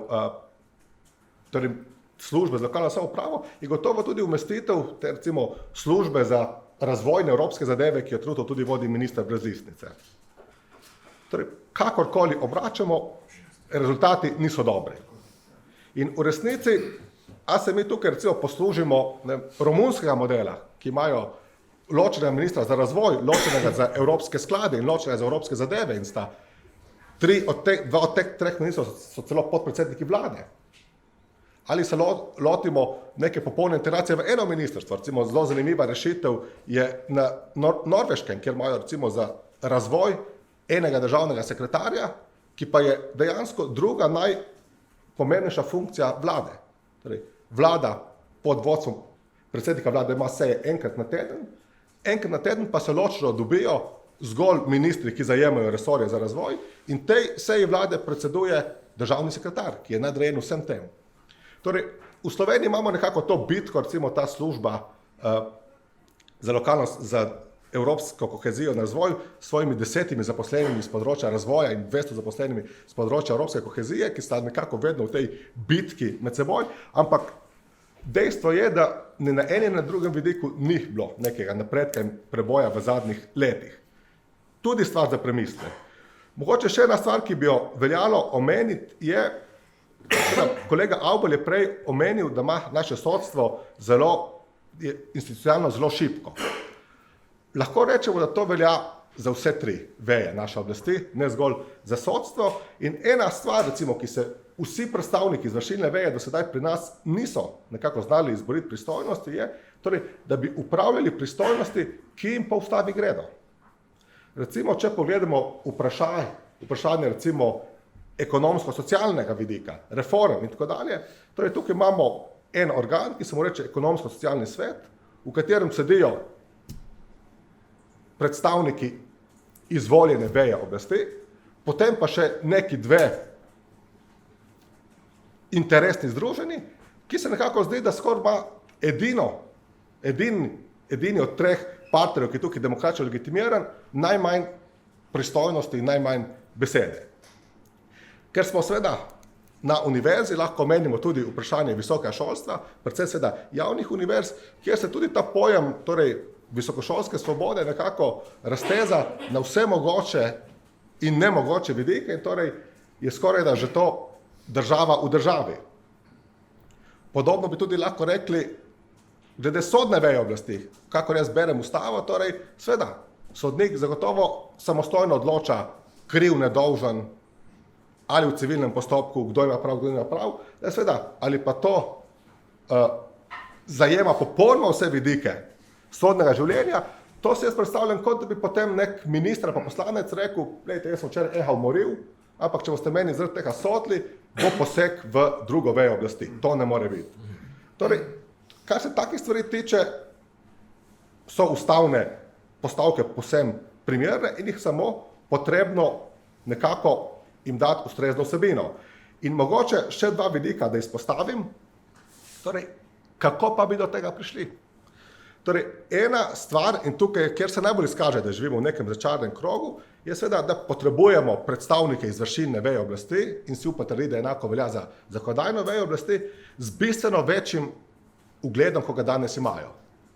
torej službe za lokalno samoupravo, je gotovo tudi umestitev te recimo službe za razvojne evropske zadeve, ki jo trenutno tudi vodi minister brez listnice. Torej, kakorkoli obračamo, rezultati niso dobri. In v resnici, a se mi tukaj recimo poslužimo romunskega modela, ki imajo ločenega ministra za razvoj, ločenega za evropske sklade in ločenega za evropske zadeve in sta dva od teh treh ministrov so celo podpredsedniki vlade. Ali se lotimo neke popolne integracije v eno ministrstvo. Recimo zelo zanimiva rešitev je na Norveškem, kjer imajo recimo za razvoj enega državnega sekretarja, ki pa je dejansko druga najpomembnejša funkcija vlade. Torej, vlada pod vodstvom predsednika vlade ima seje enkrat na teden pa se ločno dobijo zgolj ministri, ki zajemajo resorje za razvoj in tej seji vlade predseduje državni sekretar, ki je nadrejen vsem tem. Torej, v Sloveniji imamo nekako to bitko, recimo ta služba za evropsko kohezijo in razvoj s svojimi 10 zaposlenimi z področja razvoja in 200 zaposlenimi z področja evropske kohezije, ki sta nekako vedno v tej bitki med seboj, ampak dejstvo je, da ne na enem in na drugem vidiku ni bilo nekega napredka in preboja v zadnjih letih. Tudi stvar za premislek. Mogoče še ena stvar, ki bi jo veljalo omeniti, je, kolega Avbelj je prej omenil, da ima naše sodstvo institucionalno zelo šibko. Lahko rečemo, da to velja za vse tri veje naše oblasti, ne zgolj za sodstvo. In ena stvar, recimo, ki se vsi predstavniki izvršilne veje do sedaj pri nas niso nekako znali izboriti pristojnosti, je, torej, da bi upravljali pristojnosti, ki jim po ustavi gredo. Recimo, če pogledamo vprašanje recimo ekonomsko-socialnega vidika, reform in tako dalje, torej tukaj imamo en organ, ki se mu reče ekonomsko-socialni svet, v katerem sedijo predstavniki izvoljene veje oblasti, potem pa še neki dve interesni združeni, ki se nekako zdi, da skoraj edini od treh partnerjev, ki je tukaj demokratično legitimiran, najmanj pristojnosti in najmanj besede. Ker smo seveda na univerzi, lahko menimo tudi vprašanje visokega šolstva, predvsem seveda javnih univerz, kjer se tudi ta pojem, torej visokošolske svobode nekako razteza na vse mogoče in nemogoče vidike in torej je skoraj da že to država v državi. Podobno bi tudi lahko rekli glede sodne veje oblasti, kakor jaz berem ustavo, torej seveda sodnik zagotovo samostojno odloča kriv, nedolžen ali v civilnem postopku, kdo ima prav, kdo ima prav, seveda, ali pa to zajema popolnoma vse vidike sodnega življenja, to si jaz predstavljam, kot da bi potem nek minister pa poslanec rekel, glejte, jaz sem včeraj umoril, ampak če boste meni zaradi tega sodili, bo poseg v drugo vejo oblasti. To ne more biti. Torej, kar se takih stvari tiče, so ustavne postavke povsem primerne in jih samo potrebno nekako jim dati ustrezno vsebino. In mogoče še dva vidika, da izpostavim, torej, kako pa bi do tega prišli. Torej, ena stvar, in tukaj, kjer se najbolj izkaže, da živimo v nekem začaranem krogu, je seveda, da potrebujemo predstavnike izvršilne veje oblasti in si upa trditi, da enako velja za zakonodajno vejo oblasti, z bistveno večjim ugledom, kot ga danes imajo.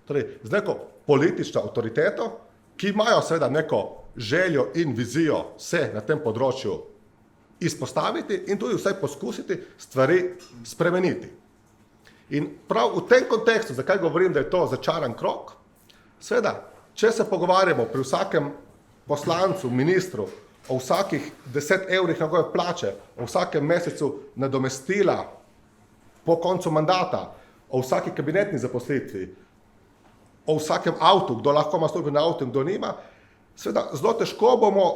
Torej, z neko politično avtoriteto, ki imajo seveda neko željo in vizijo se na tem področju izpostaviti in tudi vsaj poskusiti stvari spremeniti. In prav v tem kontekstu, zakaj govorim, da je to začaran krog, seveda, če se pogovarjamo pri vsakem poslancu, ministru, o vsakih 10 evrih njegove plače, o vsakem mesecu nadomestila po koncu mandata, o vsaki kabinetni zaposlitvi, o vsakem avtu, kdo lahko ima stopi na avtu in kdo nima, seveda zelo težko bomo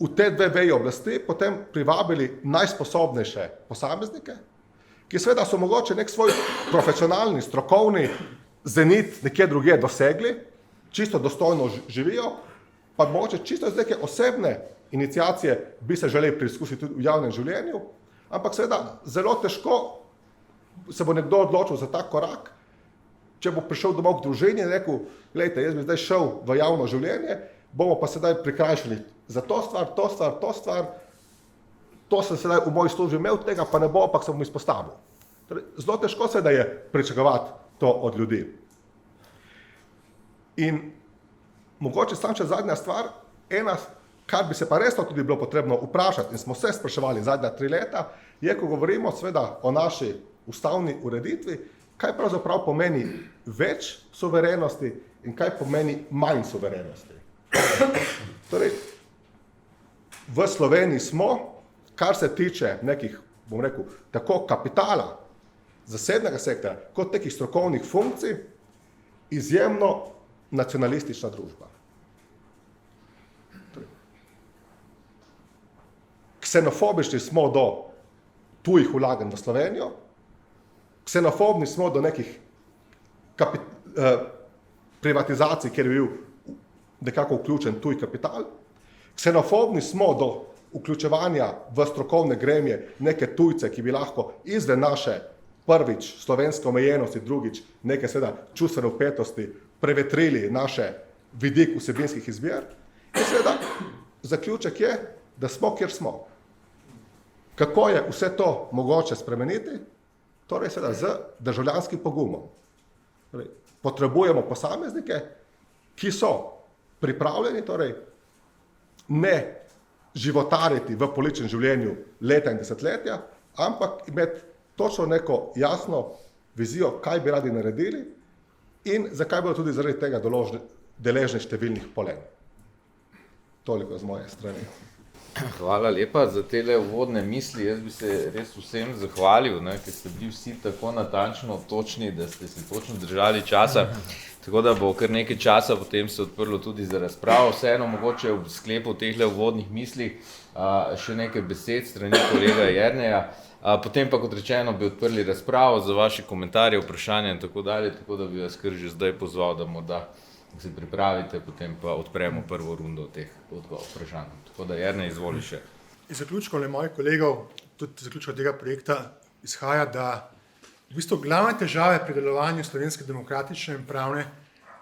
v te dve veji oblasti potem privabili najsposobnejše posameznike, ki seveda so mogoče nek svoj profesionalni, strokovni zenit nekje drugje dosegli, čisto dostojno živijo, pa mogoče čisto iz neke osebne iniciacije bi se želeli preizkusiti tudi v javnem življenju, ampak seveda zelo težko se bo nekdo odločil za ta korak, če bo prišel domov k družini in rekel, glejte, jaz bi zdaj šel v javno življenje, bomo pa sedaj prikrajšali za to stvar, to sem sedaj v moji službi imel, tega pa ne bo, ampak se bom izpostavil. Torej, zelo težko se da je pričakovati to od ljudi. In mogoče samo še zadnja stvar, ena, kar bi se pa resno tudi bilo potrebno vprašati in smo se spraševali zadnja 3 leta, je, ko govorimo seveda o naši ustavni ureditvi, kaj pravzaprav pomeni več suverenosti in kaj pomeni manj suverenosti. Torej, v Sloveniji smo, kar se tiče nekih, bom rekel, tako kapitala, zasebnega sektorja, kot nekih strokovnih funkcij, izjemno nacionalistična družba. Ksenofobični smo do tujih vlaganj v Slovenijo, ksenofobni smo do nekih privatizacij, kjer je bil nekako vključen tuj kapital, ksenofobni smo do vključevanja v strokovne gremije neke tujce, ki bi lahko izven naše prvič slovenske omejenosti, drugič neke seveda čustvene vpetosti prevetrili naše vidik vsebinskih izbir. In seveda zaključek je, da smo, kjer smo. Kako je vse to mogoče spremeniti? Torej seveda z državljanskim pogumom. Torej, potrebujemo posameznike, ki so pripravljeni, torej ne životariti v političnem življenju leta in desetletja, ampak imeti točno neko jasno vizijo, kaj bi radi naredili in zakaj bodo tudi zaradi tega deležni številnih polen. Toliko z moje strani. Hvala lepa za te uvodne misli. Jaz bi se res vsem zahvalil, ker ste bili vsi tako natančno točni, da ste se točno držali časa. Tako da bo kar nekaj časa potem se odprlo tudi za razpravo. Vseeno mogoče v sklepu teh uvodnih mislih še nekaj besed strani kolega Jerneja. Potem pa, kot rečeno, bi odprli razpravo za vaše komentarje, vprašanja in tako dalje, tako da bi vas kar že zdaj pozval, da morda se pripravite, potem pa odpremo prvo rundo teh vprašanj. Tako da, Jernej, izvoli še. Iz zaključkov mojih kolegov, tudi zaključkov tega projekta, izhaja, da v bistvu glavne težave pri delovanju slovenske demokratične in pravne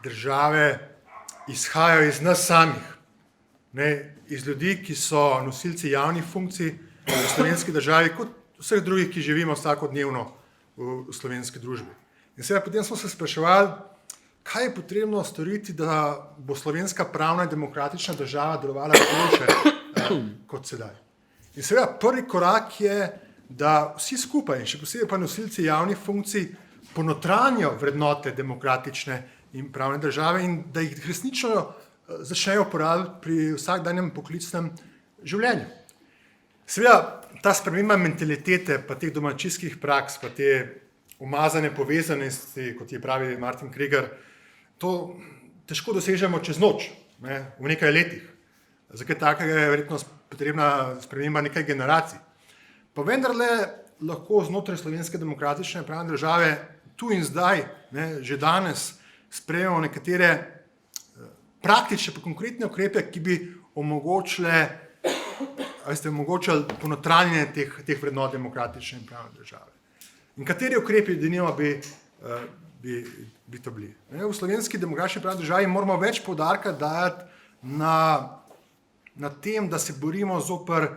države izhajajo iz nas samih. Iz ljudi, ki so nosilci javnih funkcij v slovenski državi, kot vseh drugih, ki živimo vsakodnevno v slovenski družbi. In seveda potem smo se spraševali, kaj je potrebno storiti, da bo slovenska pravna in demokratična država delovala boljše kot sedaj. In seveda prvi korak je, da vsi skupaj, in še posebej pa nosilci javnih funkcij, ponotranjijo vrednote demokratične in pravne države in da jih resnično začnejo uporabljati pri vsakdanjem poklicnem življenju. Seveda ta sprememba mentalitete, pa teh domačijskih praks, pa te umazane povezanosti, kot je pravi Martin Krieger, to težko dosežemo čez noč, v nekaj letih. Za kaj takega je verjetno potrebna sprememba nekaj generacij. Pa vendarle lahko znotraj slovenske demokratične pravne države tu in zdaj, že danes, sprejemamo nekatere praktične pa konkretne ukrepe, ki bi omogočili ponotranjenje teh vrednot demokratične in pravne države. In kateri ukrepi denimo bi to bili? V slovenski demokratični pravni državi moramo več poudarka dajati na tem, da se borimo zoper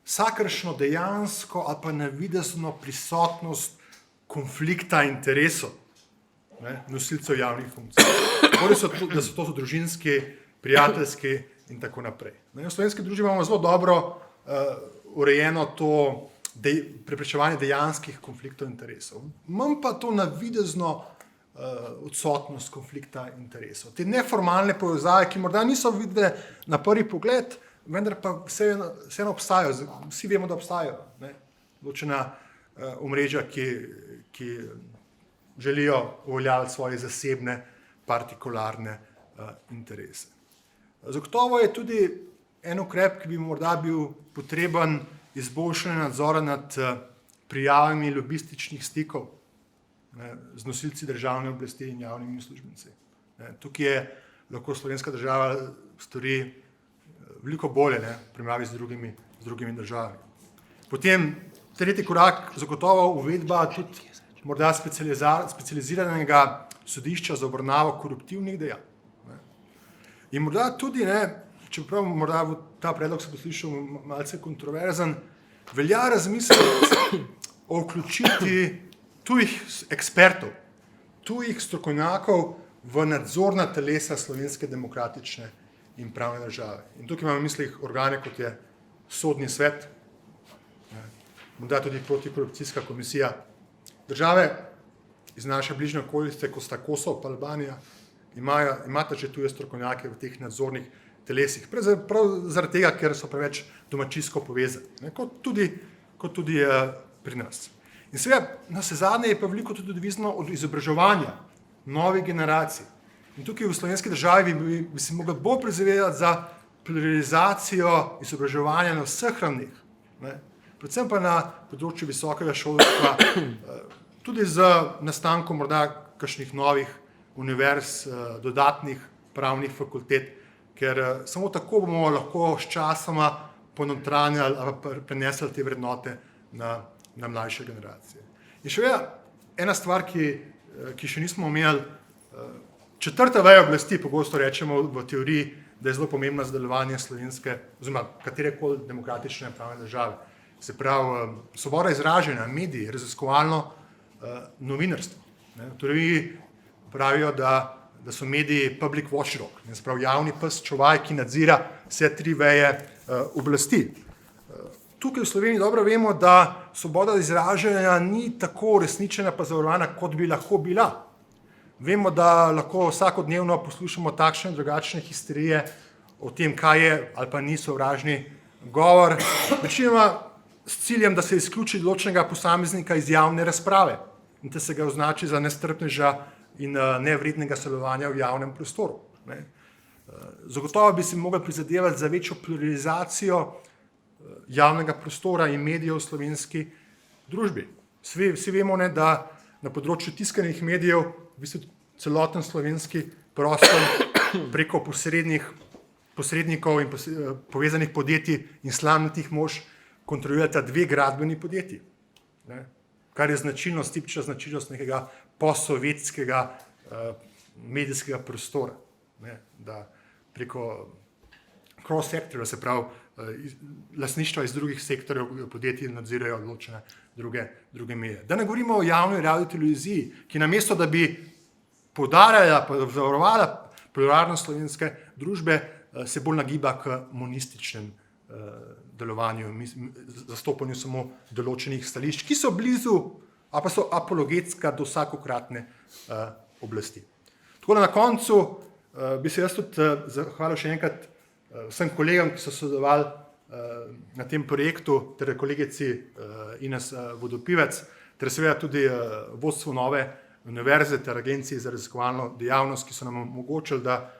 vsakršno dejansko ali pa navidezno prisotnost konflikta interesov nosilcev javnih funkcij. Da so to družinski, prijateljski in tako naprej. V slovenski družbi imamo zelo dobro urejeno to preprečevanje dejanskih konfliktov interesov. Manj pa to navidezno odsotnost konflikta interesov. Te neformalne povezave, ki morda niso vidne na prvi pogled, vendar pa vseeno obstajajo. Vsi vemo, da obstajajo določena omrežja, ki želijo uveljaviti svoje zasebne, partikularne interese. Zagotovo je tudi en ukrep, ki bi morda bil potreben izboljšanja nadzora nad prijavami lobističnih stikov z nosilci državne oblasti in javnimi uslužbenci. Tukaj je lahko slovenska država stori veliko bolje v primerjavi z drugimi državami. Potem tretji korak, zagotovo uvedba tudi morda specializiranega sodišča za obravnavo koruptivnih dejanj. In morda tudi, čeprav morda ta predlog se bo slišal malce kontroverzen, velja razmisliti o vključitvi tujih ekspertov, tujih strokovnjakov v nadzorna telesa slovenske demokratične in pravne države. In tukaj imam v mislih organe, kot je Sodni svet, morda tudi protikorupcijska komisija. Države iz naše bližnje okolice, kot sta Kosovo pa Albanija, imata že tuje strokovnjake v teh nadzornih telesih. Prav zaradi tega, ker so preveč domačijsko povezani, kot tudi pri nas. In seveda, navsezadnje je pa veliko tudi odvisno od izobraževanja novih generacij. In tukaj v slovenski državi bi se mogli bolj prizadevati za pluralizacijo izobraževanja na vseh ravneh, predvsem pa na področju visokega šolstva, tudi z nastankom morda kakšnih novih univerz, dodatnih pravnih fakultet, ker samo tako bomo lahko s časoma ponotranjali ali prenesli te vrednote na mlajše generacije. In še ena stvar, ki še nismo omenjali, četrta veja oblasti, pogosto rečemo v teoriji, da je zelo pomembna za delovanje slovenske oziroma katerekoli demokratične pravne države. Se pravi, svoboda izražanja, mediji, raziskovalno novinarstvo. Torej pravijo, da so mediji public watchdog, se pravi javni pes čuvaj, ki nadzira vse tri veje oblasti. Tukaj v Sloveniji dobro vemo, da svoboda izražanja ni tako uresničena pa zavarovana, kot bi lahko bila. Vemo, da lahko vsakodnevno poslušamo takšne in drugačne histerije o tem, kaj je ali pa ni sovražni govor, večinoma s ciljem, da se izključi določenega posameznika iz javne razprave in da se ga označi za nestrpneža in nevrednega sodelovanja v javnem prostoru. Ne. Zagotovo bi si mogli prizadevati za večjo pluralizacijo javnega prostora in medijev v slovenski družbi. Vsi vemo, ne, da na področju tiskanih medijev v bistvu celoten slovenski prostor preko posrednikov in povezanih podjetij in slamnatih mož kontrolirata 2 gradbeni podjetji, ne, kar je značilnost, tipična značilnost nekega postsovjetskega medijskega prostora, ne, da preko cross-sectorja, se pravi lastništva iz drugih sektorjev podjetij nadzirajo odločene druge medije. Da ne govorimo o javni radioteleviziji, ki namesto, da bi poudarjala, zavarovala pluralnost slovenske družbe, se bolj nagiba k monističnem delovanju, zastopanju samo določenih stališč, ki so blizu, a pa so apologetska do vsakokratne oblasti. Tako da na koncu bi se jaz tudi zahvalil še enkrat vsem kolegom, ki so sodelovali na tem projektu, ter kolegici Ines Vodopivec, ter seveda tudi vodstvu Nove univerze ter Agenciji za raziskovalno dejavnost, ki so nam omogočili, da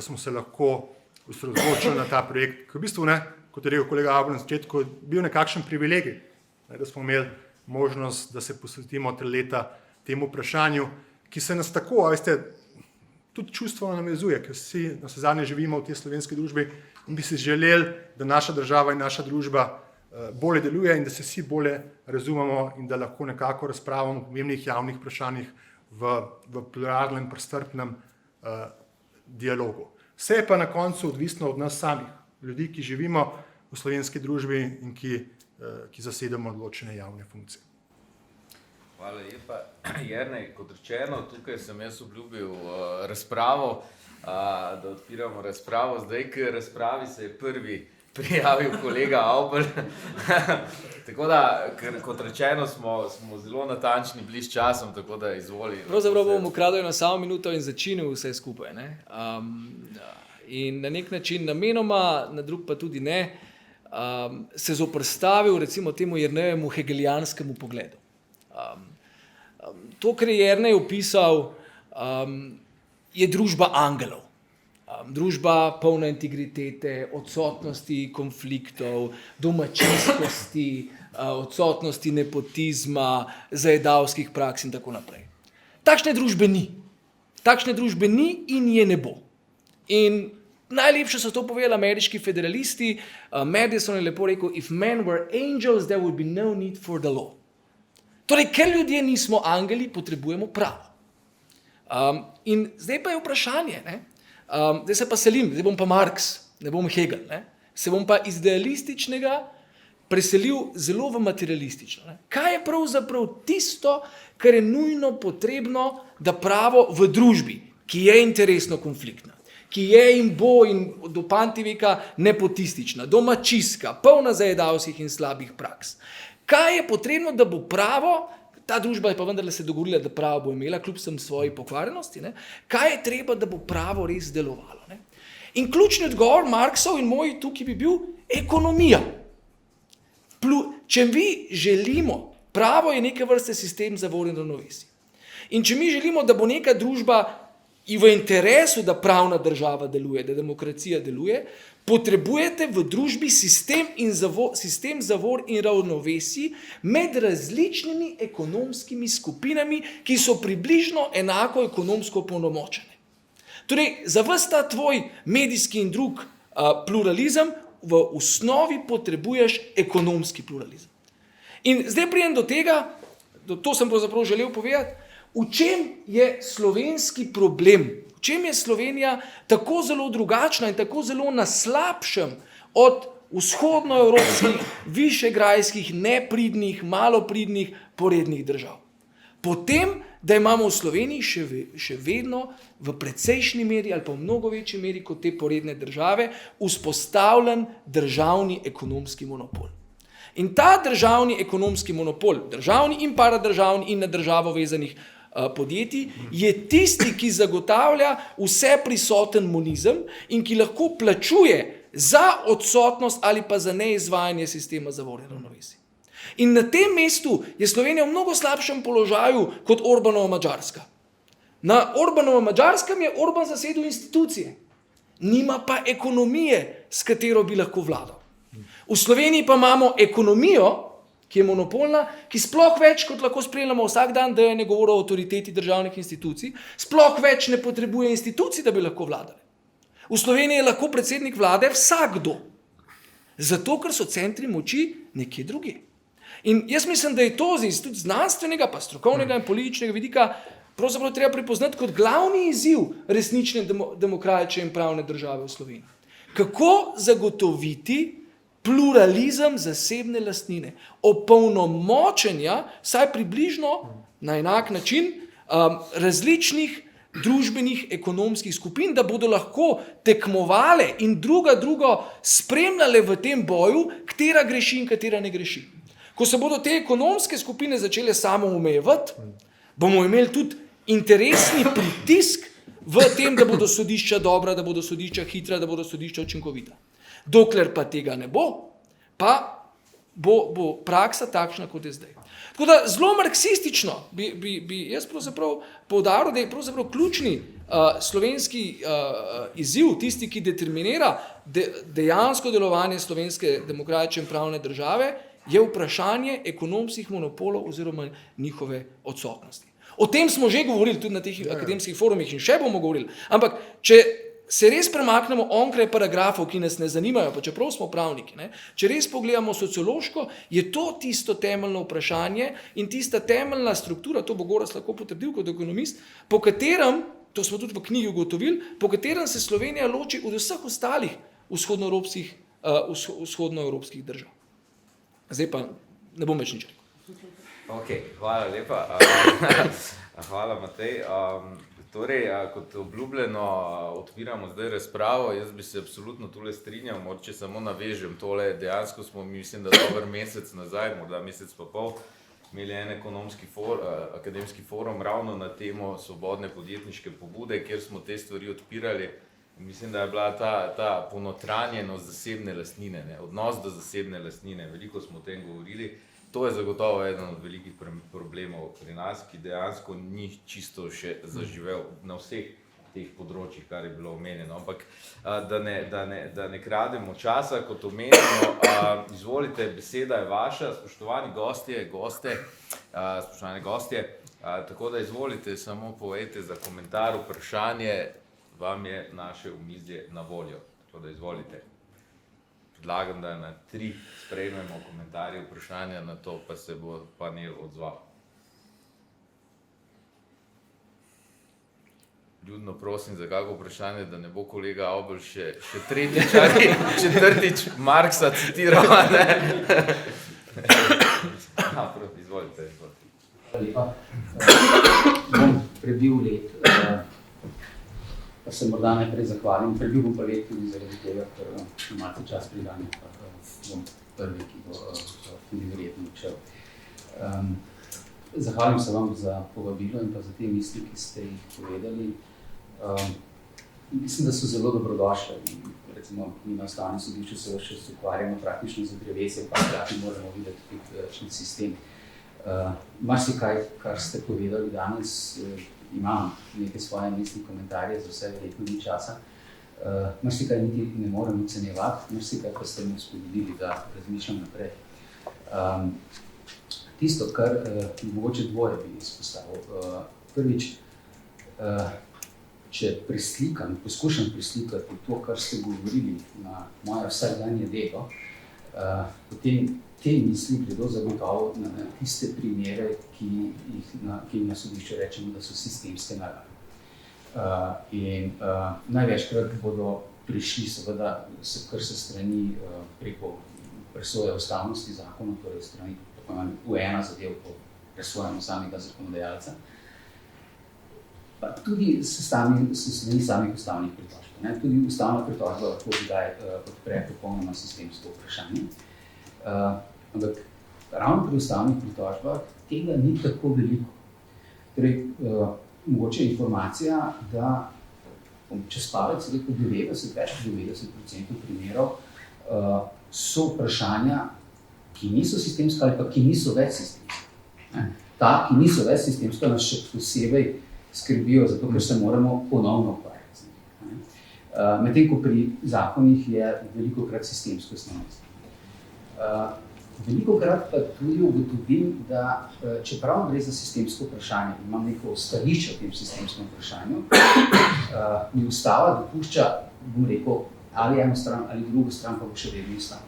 smo se lahko osredotočili na ta projekt, ki v bistvu, ne, kot je rekel kolega Abo na začetku, bil nekakšen privilegij, ne, da smo imeli možnost, da se posvetimo 3 leta temu vprašanju, ki se nas tako, veste, tudi čustveno navezuje, ker vsi na vse zadnje živimo v tej slovenski družbi in bi si želeli, da naša država in naša družba bolje deluje in da se vsi bolje razumemo in da lahko nekako razpravljamo o pomembnih javnih vprašanjih v pluralnem, prestrpnem dialogu. Vse je pa na koncu odvisno od nas samih, ljudi, ki živimo v slovenski družbi in ki zasedamo odločene javne funkcije. Hvala lepa. Jernej, kot rečeno, tukaj sem jaz obljubil razpravo, da odpiramo razpravo. Zdaj, k razpravi se je prvi prijavil kolega Avbelj. Tako da, kot rečeno, smo zelo natančni bliž časom, tako da izvoli. Pravzaprav bom ukradel na samo minuto in začinil vse skupaj. Ne? In na nek način namenoma, na drug pa tudi ne, se zoprstavil recimo temu Jernejevemu hegelijanskemu pogledu. To, kar je Jernej opisal, je družba angelov. Družba polna integritete, odsotnosti konfliktov, domačijskosti, odsotnosti nepotizma, zajedavskih praks in tako naprej. Takšne družbe ni. Takšne družbe ni in je ne bo. In najlepše so to povedali ameriški federalisti. Madison je lepo rekel, if men were angels, there would be no need for the law. Torej, ker ljudje nismo angeli, potrebujemo pravo. In zdaj pa je vprašanje, ne? Zdaj se pa selim, zdaj bom pa Marx, ne bom Hegel, ne? Se bom pa iz idealističnega preselil zelo v materialistično. Ne? Kaj je pravzaprav tisto, kar je nujno potrebno, da pravo v družbi, ki je interesno konfliktna, ki je in bo in do pantiveka nepotistična, domačijska, polna zajedavskih in slabih praks. Kaj je potrebno, da bo pravo, ta družba je pa vendarle se dogovorila, da pravo bo imela, kljub sem svoji pokvarjenosti, ne? Kaj je treba, da bo pravo res delovalo? Ne? In ključni odgovor Marksov in moj tukaj bi bil ekonomija. Če mi želimo, pravo je neke vrste sistem zavor in ravnovesij. In če mi želimo, da bo neka družba in v interesu, da pravna država deluje, da demokracija deluje, potrebujete v družbi sistem zavor in ravnovesij med različnimi ekonomskimi skupinami, ki so približno enako ekonomsko opolnomočene. Torej, za ves ta tvoj medijski in drug pluralizem v osnovi potrebuješ ekonomski pluralizem. In zdaj pridem do tega, to sem pravzaprav želel povedati, v čem je slovenski problem? V čem je Slovenija tako zelo drugačna in tako zelo na slabšem od vzhodnoevropskih, višegrajskih, nepridnih, malopridnih, porednih držav? Potem, da imamo v Sloveniji še vedno v precejšnji meri ali pa v mnogo večji meri kot te poredne države vzpostavljen državni ekonomski monopol. In ta državni ekonomski monopol, državni in paradržavni in na državo vezanih podjetij, je tisti, ki zagotavlja vse prisoten monizem in ki lahko plačuje za odsotnost ali pa za neizvajanje sistema zavore ravnovesij. In na tem mestu je Slovenija v mnogo slabšem položaju kot Orbanova Madžarska. Na Orbanovem Madžarskem je Orban zasedel institucije, nima pa ekonomije, s katero bi lahko vladal. V Sloveniji pa imamo ekonomijo, ki je monopolna, ki sploh več, kot lahko spremljamo vsak dan, da je ne govori o avtoriteti državnih institucij, sploh več ne potrebuje institucij, da bi lahko vladali. V Sloveniji je lahko predsednik vlade vsakdo, zato ker so centri moči nekje drugje. In jaz mislim, da je to tudi znanstvenega, pa strokovnega in političnega vidika pravzaprav treba prepoznati kot glavni izziv resnične demokratične in pravne države v Sloveniji. Kako zagotoviti pluralizem zasebne lastnine, opolnomočenja, saj približno na enak način različnih družbenih ekonomskih skupin, da bodo lahko tekmovale in drugo spremljale v tem boju, katera greši in katera ne greši. Ko se bodo te ekonomske skupine začele samo omejevati, bomo imeli tudi interesni pritisk v tem, da bodo sodišča dobra, da bodo sodišča hitra, da bodo sodišča učinkovita. Dokler pa tega ne bo, pa bo praksa takšna, kot je zdaj. Tako da zelo marksistično bi jaz pravzaprav poudaril, da je pravzaprav ključni slovenski izziv, tisti, ki determinira dejansko delovanje slovenske demokratične in pravne države, je vprašanje ekonomskih monopolov oziroma njihove odsotnosti. O tem smo že govorili tudi na teh akademskih forumih in še bomo govorili. Ampak, če se res premaknemo onkraj paragrafov, ki nas ne zanimajo, pa čeprav smo pravniki, če res pogledamo sociološko, je to tisto temeljno vprašanje in tista temeljna struktura, to bo Gorazd lahko potrdil kot ekonomist, po katerem, to smo tudi v knjigi ugotovili, po katerem se Slovenija loči od vseh ostalih vzhodnoevropskih držav. Zdaj pa ne bom več nič rekel. Ok, hvala lepa. Hvala, Matej. Torej, kot obljubljeno, odpiramo zdaj razpravo. Jaz bi se absolutno tule strinjal, če samo navežem tole. Dejansko smo, mislim, da dober mesec nazaj, morda mesec pa pol, imeli en akademski forum ravno na temo svobodne podjetniške pobude, kjer smo te stvari odpirali. Mislim, da je bila ta ponotranjenost zasebne lastnine, odnos do zasebne lastnine, veliko smo o tem govorili. To je zagotovo eden od velikih problemov pri nas, ki dejansko ni čisto še zaživel na vseh teh področjih, kar je bilo omenjeno. Ampak da ne krademo časa, kot omenjeno, izvolite, beseda je vaša, spoštovani spoštovane gostje, tako da izvolite, samo povejte za komentar, vprašanje, vam je naše omizje na voljo. Tako da izvolite. Predlagam, da na 3 sprejmemo komentarje, vprašanja, na to pa se bo panel odzval. Ljudno prosim za kako vprašanje, da ne bo kolega Avbelj še tretjič ali četrtič Marksa citiral. Izvolite. Hvala lepa. Bom prebil let. Pa se morda najprej zahvalim, prebil bom pa let tudi zaradi tega, ker imate čas pridanje, pa bom prvi, ki bo tudi verjetno učel. Zahvalim se vam za povabilo in pa za te misli, ki ste jih povedali. Mislim, da so zelo dobrodošle. Recimo, mi na Ustavnem sodišču se še ukvarjamo praktično za drevesje, pa hkrati moramo videti tudi sistem. Marsikaj, kar ste povedali danes, imam neke svoje misli, komentarje, za vse verjetno ni časa. Marsikaj niti ne morem ocenjevati, marsikaj pa ste me spodbudili, da razmišljam naprej. Tisto, kar mogoče dvoje bi izpostavil. Prvič, če poskušam preslikati to, kar ste govorili na moje vsakdanje delo, potem te misli gredo zagotovo na tiste primere, ki jim na sodišču rečemo, da so sistemske narave. Največkrat bodo prišli seveda, kar se strani preko presoje ustavnosti zakonov, torej strani v ena zadev po presojamo samega zakonodajalca, pa tudi s strani samih ustavnih pritožb. Tudi ustavna pritožba lahko kdaj odpre popolnoma sistemsko vprašanje. Ampak ravno pri ustavnih pritožbah tega ni tako veliko. Torej, mogoče informacija, da čez palec rekel 90% primerov so vprašanja, ki niso sistemska ali pa ki niso več sistemska. Ta, ki niso več sistemska, nas še posebej skrbijo, zato ker se moramo ponovno ukvarjati. Medtem ko pri zakonih je velikokrat sistemsko osnovno. Velikokrat pa tudi ugotovim, da čeprav gre za sistemsko vprašanje, imam neko stališče o tem sistemskem vprašanju, mi ustava dopušča, bom rekel, ali eno stran ali drugo stran, pa bo še vedno ustava.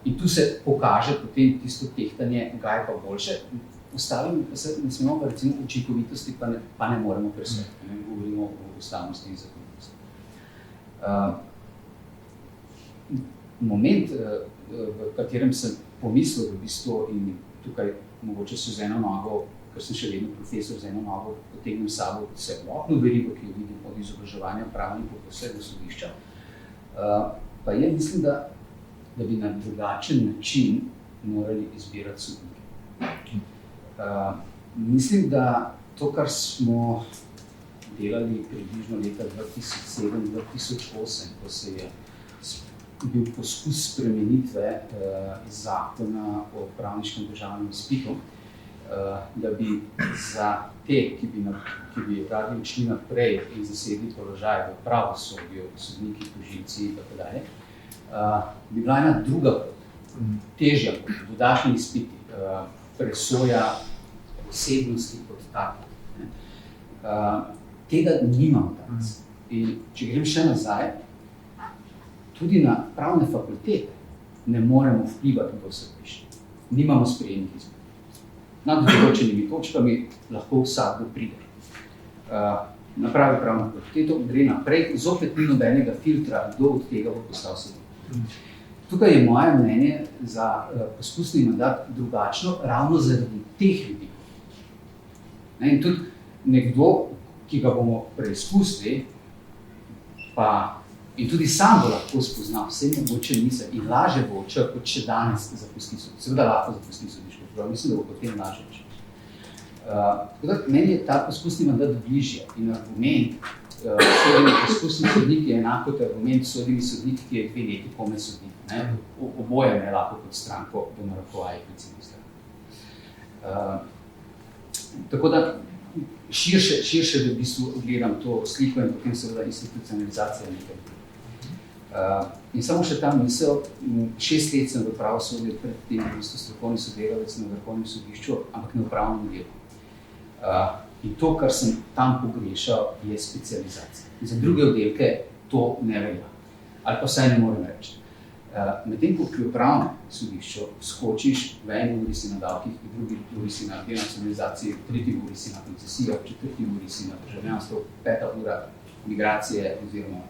In tu se pokaže potem tisto tehtanje, kaj je pa boljše. Ustavim pa se, ne smemo pa recimo učinkovitosti, pa ne moremo presojati, ne govorimo o ustavnosti in zakonitosti. Moment, v katerem sem pomislil v bistvu in tukaj mogoče se z eno nogo, ker sem še vedno profesor, z eno nogo potegnem sabo celotno verigo, ki jo vidim od izobraževanja pravnikov po vse do sodišča, pa je, mislim, da bi na drugačen način morali izbirati sodnike. Mislim, da to, kar smo delali približno leta 2007-2008, ko se je bil poskus spremenitve zakona o pravniškem državnem izpitu, da bi za te, ki bi radi odšli naprej in zasedli položaj v pravosodju, sodniki, tožilci in tako dalje, bi bila ena druga pot, težja pot, dodatni izpiti, presoja osebnosti kot takih. Tega nimamo danes. In če grem še nazaj, tudi na pravne fakultete ne moremo vplivati v sodišče. Nimamo sprejemnih izpitov. Nad določenimi točkami lahko vsakdo pride. Napravi pravno fakulteto, gre naprej, zopet ni nobenega filtra, kdo od tega bo postal sodnik. Tukaj je moje mnenje za poskusni mandat drugačno, ravno zaradi teh ljudi. In tudi nekdo, ki ga bomo preizkusili, in tudi sam bo lahko spoznal, vse mogoče nisem in laže bo odšel, kot še danes zapusti sodišče. Seveda lahko zapusti sodišče, prav mislim, da bo potem laže odšel. Tako da meni je ta poskusni mandat bližje in argument sodeni poskusni sodnik je enako kot argument sodeni sodnik, ki je 2 leti komaj sodnik. Oboje me lahko kot stranko v narekovajih recimo stranko. Tako da širše v bistvu gledam to sliko in potem seveda institucionalizacija nekaj. In samo še ta misel, 6 let sem v pravosodju, pred tem strokovni sodelavec na Vrhovnem sodišču, ampak na upravnem delu. In to, kar sem tam pogrešal, je specializacija. Za druge oddelke to ne velja. Ali pa vsaj ne morem reči. Medtem ko pri upravnem sodišču skočiš, v eni uri si na davkih, v drugi uri si na denacionalizaciji, v tretji uri si na koncesijah, v četrti uri si na državljanstvo, 5. ura migracije oziroma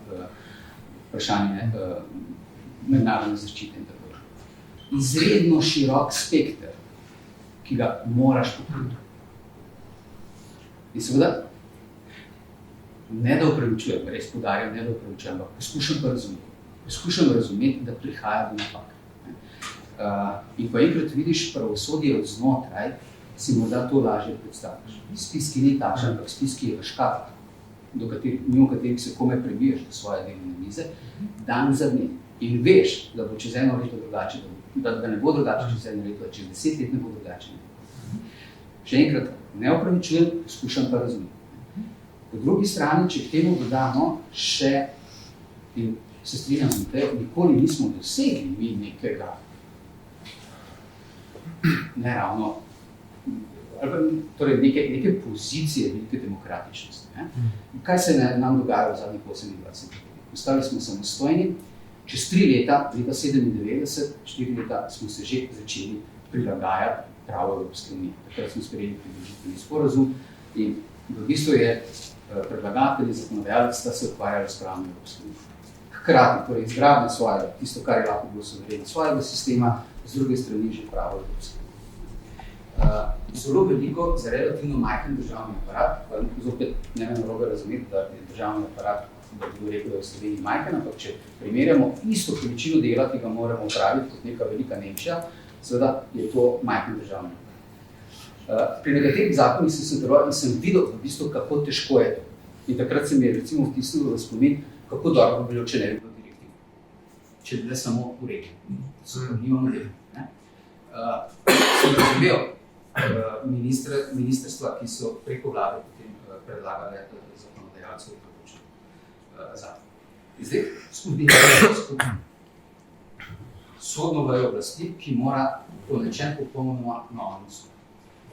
vprašanje mednarodne zaščite in tako naprej. Izredno širok spekter, ki ga moraš pokriti. In seveda, ne da upravičujem, res poudarjam, ne da upravičujem, ampak poskušam razumeti, da prihaja do napak. In ko enkrat vidiš pravosodje od znotraj, si morda to lažje predstaviš. Spis, ki ni takšen, ampak spis, ki je v škatlah, mimo katerih se komaj prebiješ do svoje delovne mize, dan za dne. In veš, da bo čez 1 leto drugače, da ne bo drugače čez 1 leto, čez 10 let ne bo drugače. Še enkrat, ne opravičujem, poskušam pa razumeti. Po drugi strani, če k temu dodamo še, in se strinjam z te, nikoli nismo dosegli mi nekega, ne ravno, torej neke pozicije velike demokratičnosti. Kaj se je nam dogajalo v zadnjih 28 letih? Ostali smo samostojni, čez 3 leta, leta 97, 4 leta smo se že začeli prilagajati pravo Evropske unije. Takrat smo sprejeli pridružitveni sporazum in v bistvu je predlagatelji, zakonodajalci sta se ukvarjali s pravom Evropske unije. Hkrati, torej izgradnja svojega, tisto, kar je lahko bilo suvereno svojega sistema, z druge strani že pravo Evropske unije. Zelo veliko za relativno majhen državni aparat, pa zopet ne vem narobe razumeti, da je državni aparat, da bi rekel, da je v Sloveniji majhen, ampak če primerjamo isto količino dela, ki ga moramo opraviti kot neka velika Nemčija, seveda je to majhen državni aparat. Pri nekaterih zakonih sem sodeloval in sem videl v bistvu, kako težko je to. In takrat se mi je recimo vtisnilo v spomin, kako dobro bi bilo, če ne bi bilo direktiv. Če bi bile samo uredbe. Nimamo delo. Sem razumel ministrstva, ki so preko vlade potem predlagale zakonodajalcev v področju zakona. In zdaj skupaj sodno vejo oblasti, ki mora po nečem popolnoma novem sodno.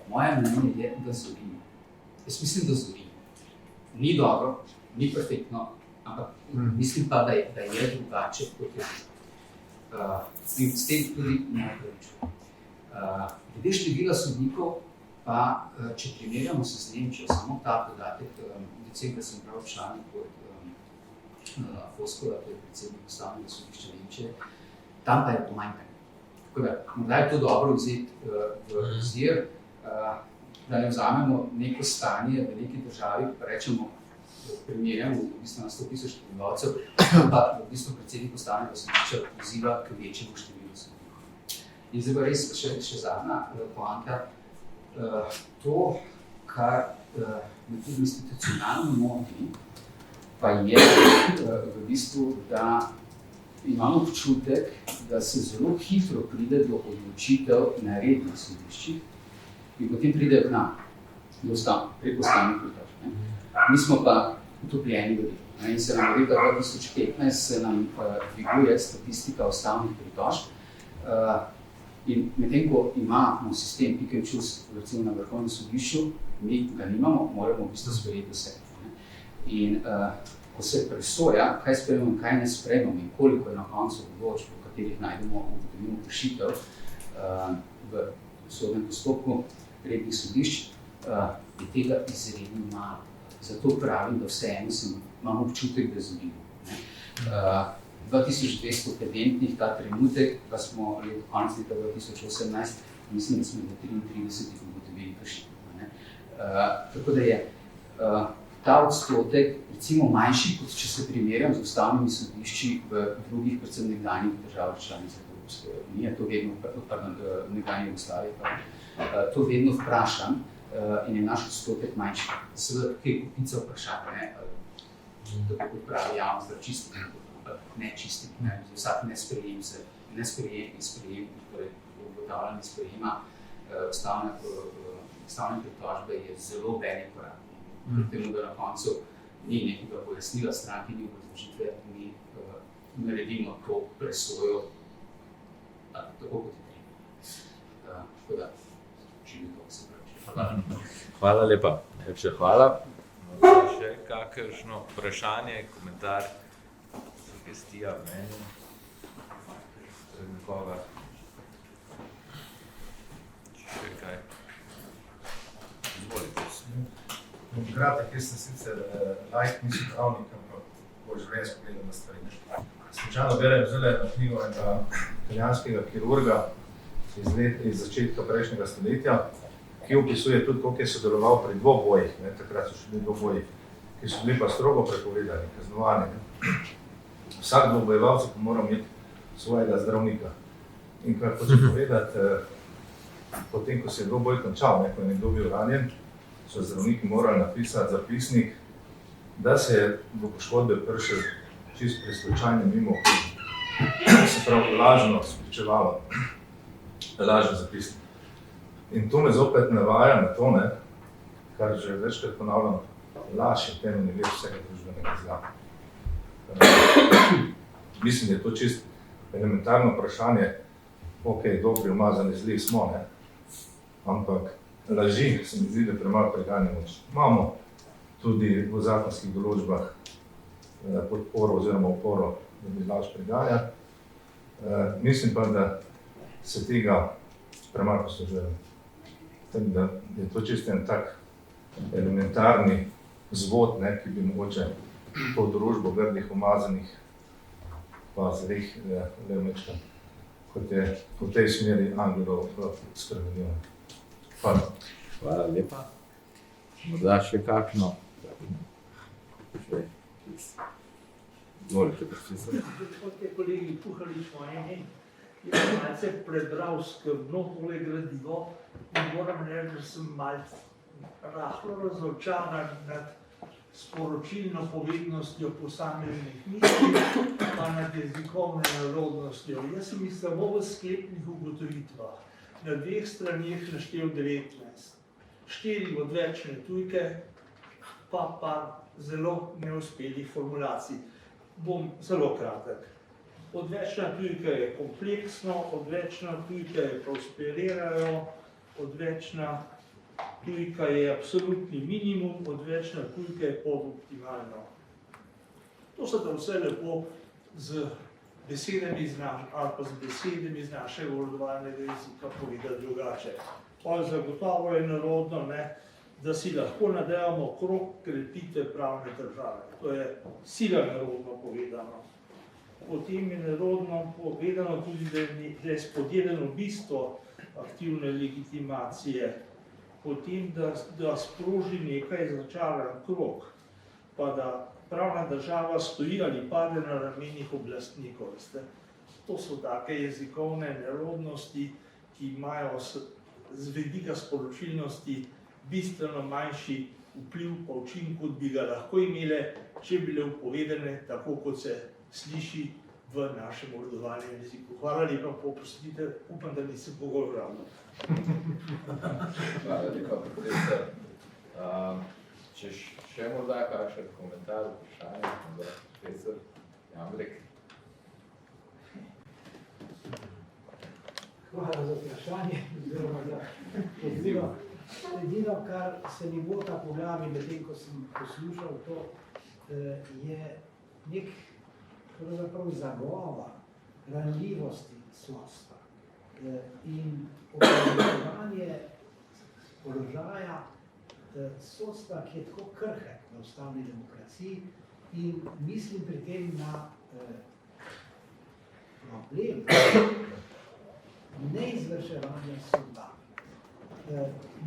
Moje mnenje je, da zorimo. Jaz mislim, da zorimo. Ni dobro, ni perfektno, ampak mislim pa, da je drugače kot je. In s tem tudi ne opravičujem. Glede števila sodnikov, pa če primerjamo se z Nemčijo, samo ta podatek, decembra sem prav članek od Foskola, to je predsednik Ustavnega sodišča Nemčije, tam pa je pomanjkanje. Tako da, morda je to dobro vzeti v obzir, da ne vzamemo neko stanje v neki državi, pa rečemo, primerjamo v bistvu na 100.000 prebivalcev, pa v bistvu predsednik Ustavnega sodišča poziva k večjemu številu sodnikov. In zdaj pa res še zadnja poanta. To, kar me tudi institucionalno moti, pa je v bistvu, da imamo občutek, da se zelo hitro pride do odločitev na rednih sodiščih in potem pride k nam, preko ustavnih pritožb. Mi smo pa utopljeni v delu. In se nam leta 2015 se nam dviguje statistika ustavnih pritožb. In medtem, ko imamo sistem pick and choose, recimo na Vrhovnem sodišču, mi ga nimamo, moramo v bistvu sprejeti vse. In ko se presoja, kaj sprejmemo in kaj ne sprejmemo in koliko je na koncu odločb, v katerih najdemo kršitev v sodnem postopku rednih sodišč, je tega izredno malo. Zato pravim, da vseeno imamo občutek, da zorimo. 2200 pedentnih ta trenutek, pa smo konec leta 2018, mislim, da smo do 33 ugotovili kršitev. Tako da je ta odstotek recimo manjši, kot če se primerjam z ustavnimi sodišči v drugih, predvsem nekdanjih državah članicah Evropske unije, to vedno, nekdanje Jugoslavije, to vedno vprašam in je naš odstotek manjši. Seveda, tukaj je kupica vprašanja, tako kot pravi javnost, da čistih, ne čistih, vsak nesprejem, torej ugotavljanje sprejema ustavne pritožbe je zelo velik korak. Pri temu, da na koncu ni nekega pojasnila stranke, ni obrazložitve, mi naredimo to presojo tako kot je treba. Tako da, če bi to se pravi. Hvala lepa. Lepše hvala. Še kakršno vprašanje, komentar, sugestija, mnenje? Nekoga? Še kaj? Izvolite. Kratek, jaz sem sicer laik, nisem pravnik, ampak bolj življenjsko gledam na stvari. Slučajno berem zelo eno knjigo enega italijanskega kirurga iz začetka prejšnjega stoletja, ki opisuje tudi, koliko je sodeloval pri dvobojih, takrat so še bili dvoboji, ki so bili pa strogo prepovedani, kaznovani. Vsak dvobojevalcev pa mora imeti svojega zdravnika. In kar hočem povedati, potem, ko se je dvoboj končal, ko je nekdo bil ranjen, so zdravniki morali napisati zapisnik, da se je do poškodbe prišel čisto pri slučajnem mimohodu. Se pravi, lažno spričevalo, lažen zapisnik. In to me zopet navaja na to, kar že večkrat ponavljam, laž je temeljni vir vsega družbenega zla. Mislim, da je to čisto elementarno vprašanje, ok, dobri, umazani, zli smo, ampak laži se mi zdi, da premalo preganjamo. Imamo tudi v zakonskih določbah podporo oziroma oporo, da bi laž preganja. Mislim pa, da se tega premalo poslužujemo. Da je to čisto en tak elementarni vzvod, ki bi mogoče to družbo grdih, umazanih, pa zlih lemečka, kot je v tej smeri Angelov spremenil. Hvala. Hvala lepa. Morda še kakšno? Izvolite, profesor. Kot je kolegi Puhalič moje ime, Jaz malce prebral skrbno tole gradivo in moram reči, da sem malce rahlo razočaran nad sporočilno povednostjo posameznih misli, pa nad jezikovno narodnostjo. Jaz sem jih samo v sklepnih ugotovitvah na 2 straneh naštel 19. 4 odvečne tujke, pa par zelo neuspelih formulacij. Bom zelo kratek. Odvečna tujka je kompleksno, odvečna tujka je prosperirajo, odvečna tujka je absolutni minimum, odvečna tujka je podoptimalno. To se da vse lepo z besedami ali pa z besedami iz našega uradovalnega jezika povedati drugače. Pa zagotovo je narodno, da si lahko nadejamo krog krepitve pravne države. To je sila narodno povedano. Potem je narodno povedano tudi, da je spodjedeno bistvo aktivne legitimacije, potem, da sproži nekaj začaran krog, pa da pravna država stoji ali pade na ramenih oblastnikov. To so take jezikovne nerodnosti, ki imajo z vidika sporočilnosti bistveno manjši vpliv pa učinek, kot bi ga lahko imele, če bi bile povedane tako, kot se sliši v našem uradovalnem jeziku. Hvala lepa, oprostite, upam, da nisem pogovoril. Hvala lepa, profesor. Če še morda kakšen komentar, vprašanje, profesor Jambrek. Hvala za vprašanje, oziroma za odziva. Edino, kar se mi bota po glavi, medtem ko sem poslušal to, je nek pravzaprav zagovor ranljivosti sodstva in opazovanje položaja sodstva, ki je tako krhek v ustavni demokraciji, in mislim pri tem na problem neizvrševanja sodba.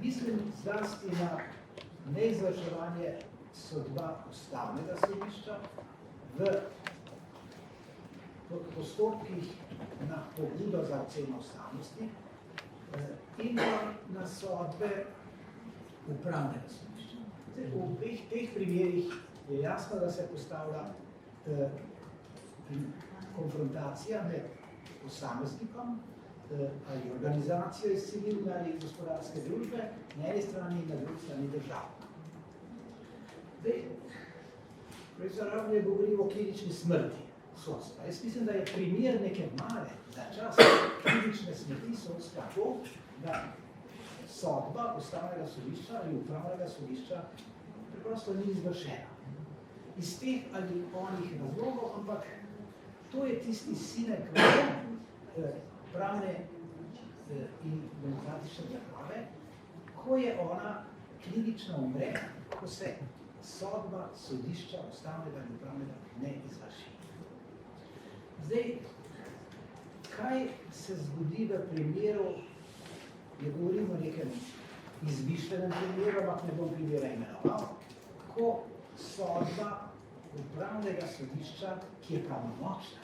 Mislim zlasti na neizvrševanje sodba ustavnega sodišča v postopkih na pobudo za oceno ustavnosti in na sodbe upravnega sodišča. V obeh teh primerih je jasno, da se postavlja konfrontacija med posameznikom ali organizacijo iz civilne ali gospodarske družbe, na eni strani in na drugi strani država. Profesor Ravne govori o klinični smrti sodstva. Jaz mislim, da je primer neke male začasne klinične smrti sodstva to, da sodba ustavnega sodišča ali upravnega sodišča preprosto ni izvršena. Iz teh ali onih razlogov, ampak to je tisti sine qua non pravne in demokratične države, ko je ona klinično umre, ko se sodba sodišča ustavnega in upravnega ne izvrši. Zdaj, kaj se zgodi v primeru, ne govorimo o nekem izmišljenem primeru, ampak ne bom primera imenoval, ko sodba upravnega sodišča, ki je pravnomočna,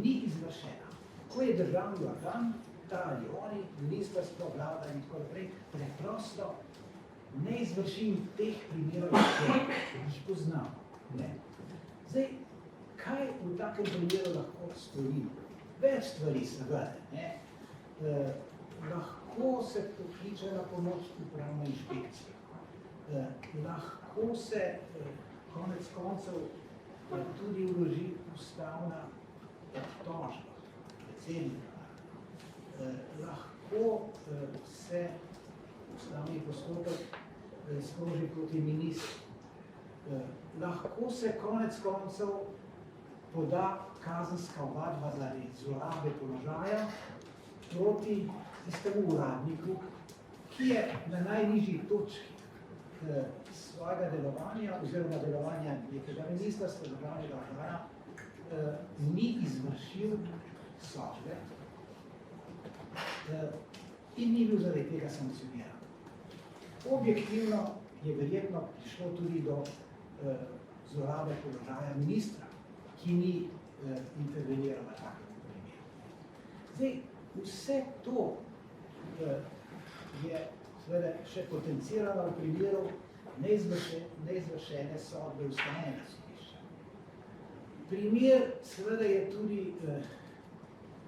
ni izvršena. Ko je državni organ, ta ali oni, ministrstvo, vlada in tako naprej, preprosto ne izvršim teh primerov, ki jih poznamo. Zdaj, kaj v takem primeru lahko storimo? Več stvari seveda. Lahko se pokliče na pomoč upravne inšpekcije. Lahko se konec koncev tudi vloži ustavna obtožba. Lahko se ustavni postopek sproži proti ministru. Lahko se konec koncev poda kazenska ovadba zaradi zlorabe položaja proti tistemu uradniku, ki je na najnižji točki svojega delovanja oziroma delovanja nekega ministrstva, državnega organa, ni izvršil sodbe in ni bil zaradi tega sankcioniran. Objektivno je verjetno prišlo tudi do zlorabe položaja ministra, ki ni interveniral v takem primeru. Zdaj, vse to je seveda še potencirano v primeru neizvršene sodbe ustavnega sodišča. Primer seveda je tudi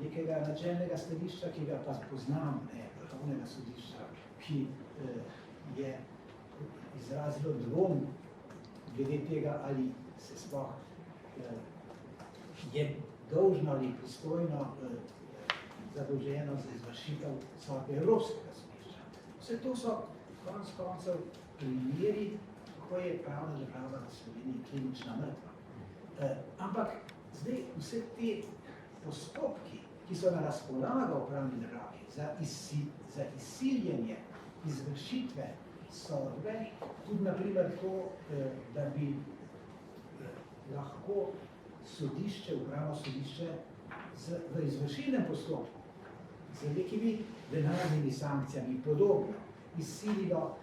nekega načelnega stališča, ki ga pa poznam, Vrhovnega sodišča, ki je izrazilo dvom glede tega, ali se sploh je dolžno ali pristojno zadolženo za izvršitev sodbe Evropskega sodišča. Vse to so konec koncev primeri, ko je pravna država v Sloveniji klinična mrtva. Ampak zdaj vse te postopki, ki so na razpolago v pravni državi za izsiljenje izvršitve sodbe, tudi naprimer to, da bi lahko sodišče, upravno sodišče v izvršilnem postopku z nekimi denarnimi sankcijami podobno izsililo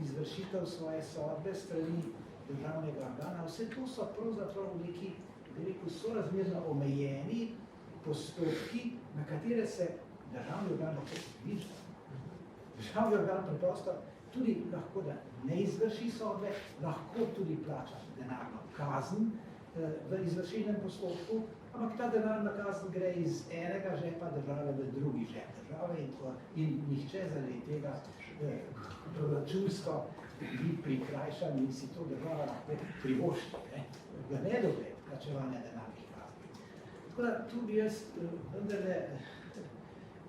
izvršitev svoje sodbe strani državnega organa. Vse to so pravzaprav neki, bi rekel, sorazmerno omejeni postopki, na katere se državni organ lahko izvrši. Državni organ preprosto tudi lahko, da ne izvrši sodbe, lahko tudi plača denarno kazen v izvršilnem postopku, ampak ta denarna kazen gre iz enega žepa države v drugi žep države in nihče zaradi tega proračunsko ni prikrajšan in si to država lahko privošči, v nedogled plačevanja denarnih kazni. Tako da tu bi jaz vendarle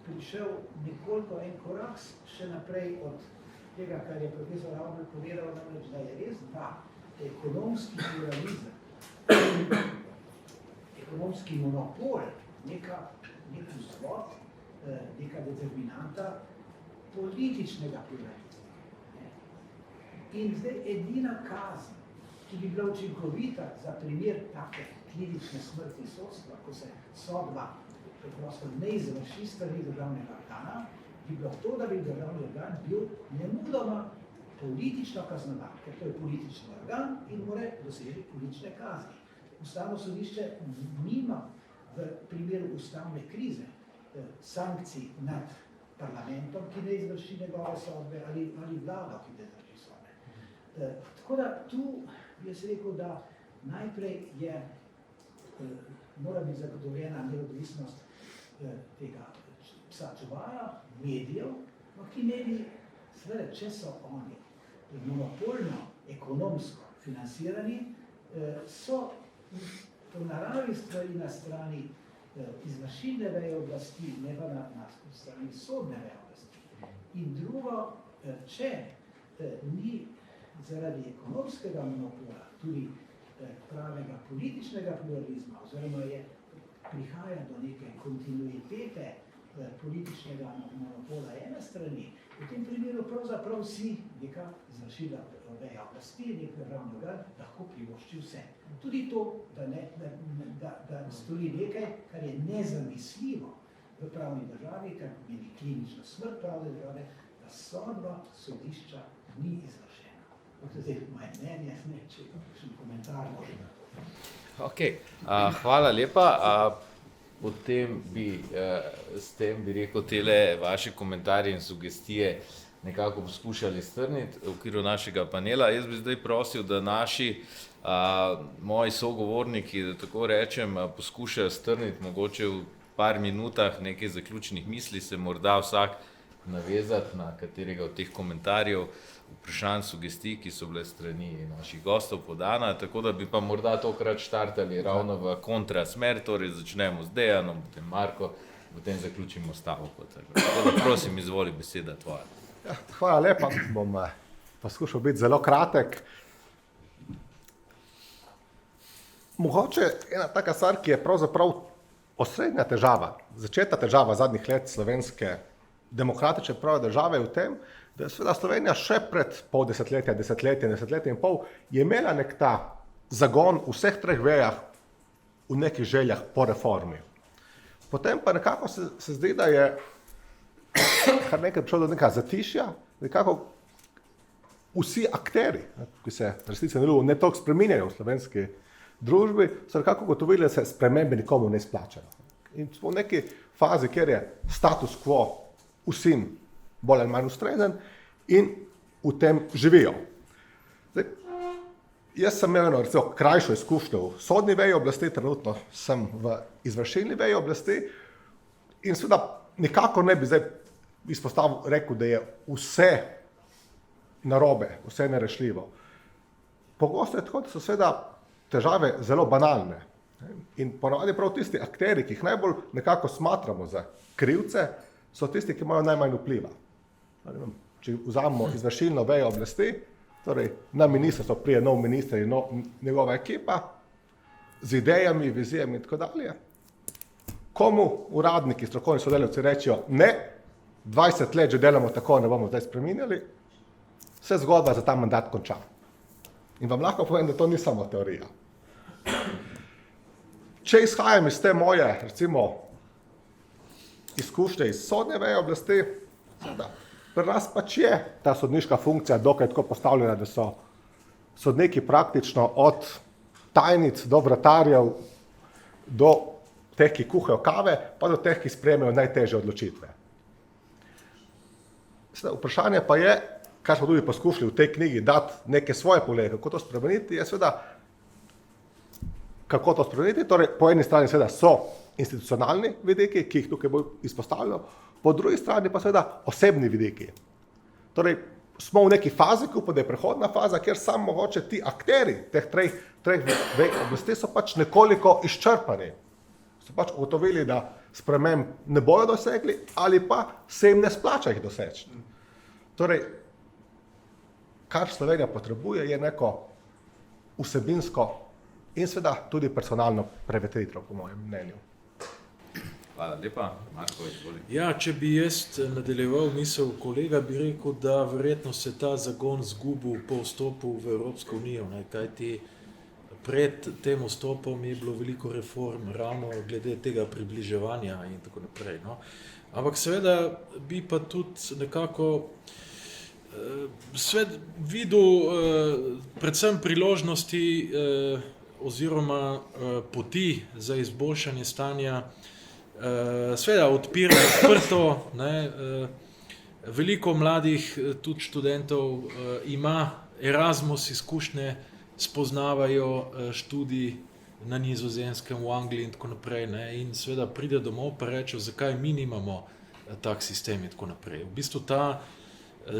prišel nekoliko en korak še naprej od tega, kar je profesor Avner povedal, namreč, da je res, da ekonomski pluralizem, ekonomski monopol, nek vzvod, neka determinanta političnega pluralizma. In zdaj edina kazen, ki bi bila učinkovita za primer take klinične smrti sodstva, ko se sodba preprosto ne izvrši strani državnega organa, bi bilo to, da bi državni organ bil nemudoma politično kaznovan, ker to je politični organ in mora doseči politične kazni. Ustavno sodišče nima v primeru ustavne krize sankcij nad parlamentom, ki ne izvrši njegove sodbe, ali vlado, ki ne izvrši sodbe. Tako da tu bi jaz rekel, da najprej mora biti zagotovljena neodvisnost tega psa čuvaja, medijev, ampak ti mediji, seveda, če so oni monopolno, ekonomsko financirani, so po naravi stvari na strani izvršilne veje oblasti, ne pa na strani sodne veje oblasti. In drugo, če ni zaradi ekonomskega monopola tudi pravega političnega pluralizma, oziroma prihaja do neke kontinuitete političnega monopola ene strani, v tem primeru pravzaprav si neka izvršila veja oblasti, nek državni organ lahko privošči vse. Tudi to, da stori nekaj, kar je nezamisljivo v pravni državi, kar pomeni klinično smrt pravne države, da sodba sodišča ni izvršena. To je moje mnenje, če je kakšen komentar možno. Ok, hvala lepa. Potem bi s tem, bi rekel, tele vaše komentarje in sugestije nekako poskušali strniti v okviru našega panela. Jaz bi zdaj prosil, da naši moji sogovorniki, da tako rečem, poskušajo strniti mogoče v par minutah nekaj zaključnih misli, se morda vsak navezati na katerega od teh komentarjev, vprašanj, sugestij, ki so bile strani naših gostov podana, tako da bi pa morda tokrat štartali ravno v kontrasmer, torej začnemo z Dejanom, potem Marko, potem zaključimo stavko. Tako da prosim, izvoli, beseda tvoja. Ja, hvala lepa, bom poskušal biti zelo kratek. Mogoče ena taka stvar, ki je pravzaprav osrednja težava, začetna težava zadnjih let slovenske demokratične prave države je v tem, da je seveda Slovenija še pred pol desetletje in pol je imela nek ta zagon v vseh treh vejah v nekih željah po reformi. Potem pa nekako se zdi, da je kar nekaj prišlo do nekaj zatišja, nekako vsi akteri, ki se resnice ne toliko spreminjajo v slovenski družbi, so nekako ugotovili, da se spremembe nikomu ne splačajo. In smo v neki fazi, kjer je status quo vsem bolj ali manj ustrezen in v tem živijo. Zdaj, jaz sem imel recimo krajšo izkušnjo v sodni veji oblasti, trenutno sem v izvršilni veji oblasti in seveda nikakor ne bi zdaj rekel, da je vse narobe, vse nerešljivo. Pogosto je tako, da so seveda težave zelo banalne. In ponavadi prav tisti akteri, ki jih najbolj nekako smatramo za krivce, so tisti, ki imajo najmanj vpliva. Če vzamemo izvršilno vejo oblasti, torej na ministrstvo prije nov minister in njegova ekipa, z idejami, vizijami in tako dalje. Komu uradniki, strokovni sodelavci rečejo, ne, 20 let že delamo tako, ne bomo zdaj spreminjali, se zgodba za ta mandat konča. In vam lahko povem, da to ni samo teorija. Če izhajam iz te moje, recimo, izkušnje iz sodne veje oblasti, pri nas pač je ta sodniška funkcija dokaj tako postavljena, da so sodniki praktično od tajnic do vratarjev, do teh, ki kuhajo kave, pa do teh, ki sprejmejo najtežje odločitve. Vprašanje pa je, kar smo tudi poskušali v tej knjigi dati neke svoje poglede, kako to spremeniti, je seveda, kako to spremeniti. Torej, po eni strani seveda so institucionalni vidiki, ki jih tukaj bo izpostavljal, po drugi strani pa seveda osebni vidiki. Torej, smo v neki fazi, ko pa da je prehodna faza, kjer samo mogoče ti akteri teh treh vej oblasti so pač nekoliko izčrpani. So pač ugotovili, da sprememb ne bojo dosegli ali pa se jim ne splača jih doseči. Torej, kar Slovenija potrebuje, je neko vsebinsko in seveda tudi personalno prevetritev, po mojem mnenju. Hvala lepa, Marko, izvoli. Ja, če bi jaz nadaljeval misel kolega, bi rekel, da verjetno se ta zagon zgubil po vstopu v Evropsko unijo, kajti pred tem vstopom je bilo veliko reform ravno glede tega približevanja in tako naprej. No. Ampak seveda bi pa tudi nekako svet videl predvsem priložnosti oziroma poti za izboljšanje stanja, seveda odprto, veliko mladih tudi študentov ima Erasmus izkušnje, spoznavajo študij na Nizozemskem, v Angliji in tako naprej, in seveda pride domov pa reče, zakaj mi nimamo tak sistem in tako naprej. V bistvu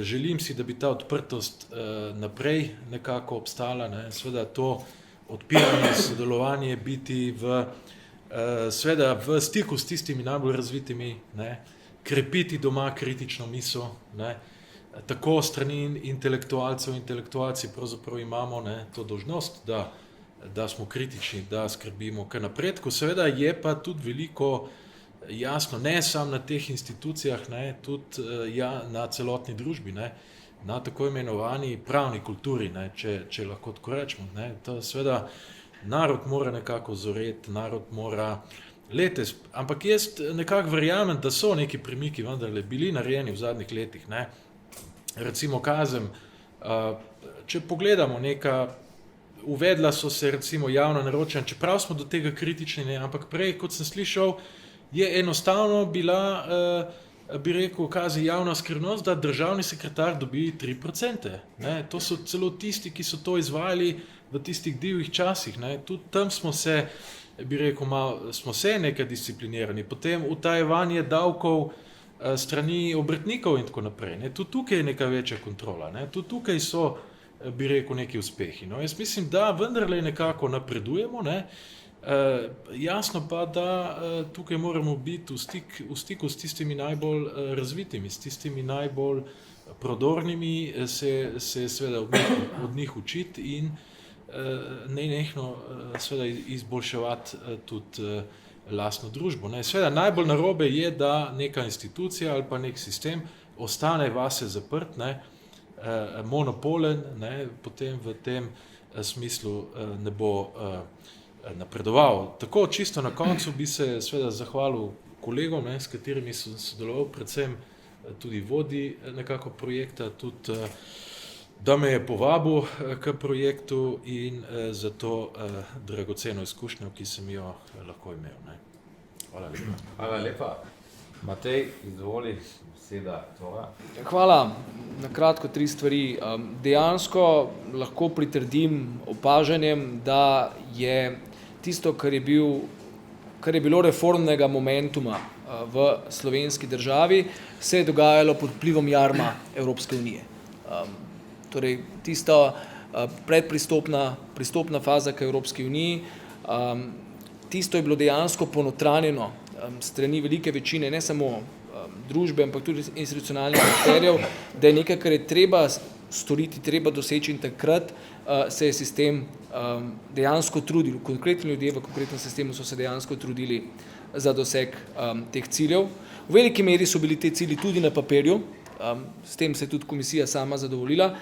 želim si, da bi ta odprtost naprej nekako obstala, seveda to odpiranje, sodelovanje, biti seveda v stiku s tistimi najbolj razvitimi, krepiti doma kritično misel, tako strani intelektualcev, intelektualci pravzaprav imamo to dolžnost, da smo kritični, da skrbimo k napredku. Seveda je pa tudi veliko jasno, ne samo na teh institucijah, tudi na celotni družbi, na tako imenovani pravni kulturi, če lahko tako rečemo. To seveda narod mora nekako zoreti, narod mora letes, ampak jaz nekako verjamem, da so neki premiki vendarle bili narejeni v zadnjih letih. Recimo kazen, če pogledamo uvedla so se recimo javna naročanja, čeprav smo do tega kritični, ampak prej, kot sem slišal, je enostavno bila, bi rekel, kazen javna skrivnost, da državni sekretar dobi 3%. To so celo tisti, ki so to izvajali v tistih divjih časih. Tudi tam smo se, bi rekel, smo se nekaj disciplinirani. Potem utajevanje davkov strani obrtnikov in tako naprej. Tudi tukaj je neka večja kontrola. Tudi tukaj so, bi rekel, neki uspehi. Jaz mislim, da vendarle nekako napredujemo. Jasno pa, da tukaj moramo biti v stiku s tistimi najbolj razvitimi, s tistimi najbolj prodornimi, se seveda od njih učiti in nenehno seveda izboljševati tudi lastno družbo. Seveda najbolj narobe je, da neka institucija ali pa nek sistem ostane vase zaprt, monopolen, potem v tem smislu ne bo napredoval. Tako čisto na koncu bi se seveda zahvalil kolegom, s katerimi sem sodeloval, predvsem tudi vodi nekako projekta, tudi da me je povabil k projektu in za to dragoceno izkušnjo, ki sem jo lahko imel. Hvala lepa. Matej, izvoli, beseda tvoja. Hvala. Na kratko 3 stvari. Dejansko lahko pritrdim opažanjem, da je tisto, kar je bilo reformnega momentuma v slovenski državi, se je dogajalo pod vplivom jarma Evropske unije. Torej, tista pristopna faza k Evropski uniji, tisto je bilo dejansko ponotranjeno strani velike večine, ne samo družbe, ampak tudi institucionalnih akterjev, da je nekaj, kar je treba storiti, treba doseči, in takrat se je sistem dejansko trudil. Konkretni ljudje v konkretnem sistemu so se dejansko trudili za doseg teh ciljev. V veliki meri so bili te cilji tudi na papirju, s tem se je tudi komisija sama zadovoljila,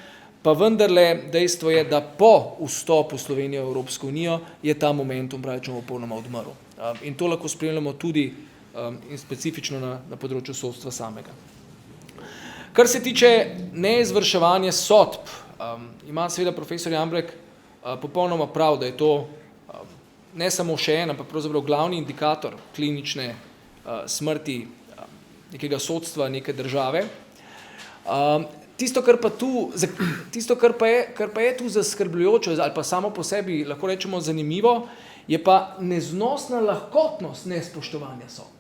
pa vendarle dejstvo je, da po vstopu Slovenije v Evropsko unijo je ta momentum praktično popolnoma odmrl. In to lahko spremljamo tudi in specifično na področju sodstva samega. Kar se tiče neizvrševanja sodb, ima seveda profesor Jambrek popolnoma prav, da je to ne samo še en, ampak pravzaprav glavni indikator klinične smrti nekega sodstva, neke države. Tisto, kar pa je tu zaskrbljujoče ali pa samo po sebi lahko rečemo zanimivo, je pa neznosna lahkotnost nespoštovanja sodb.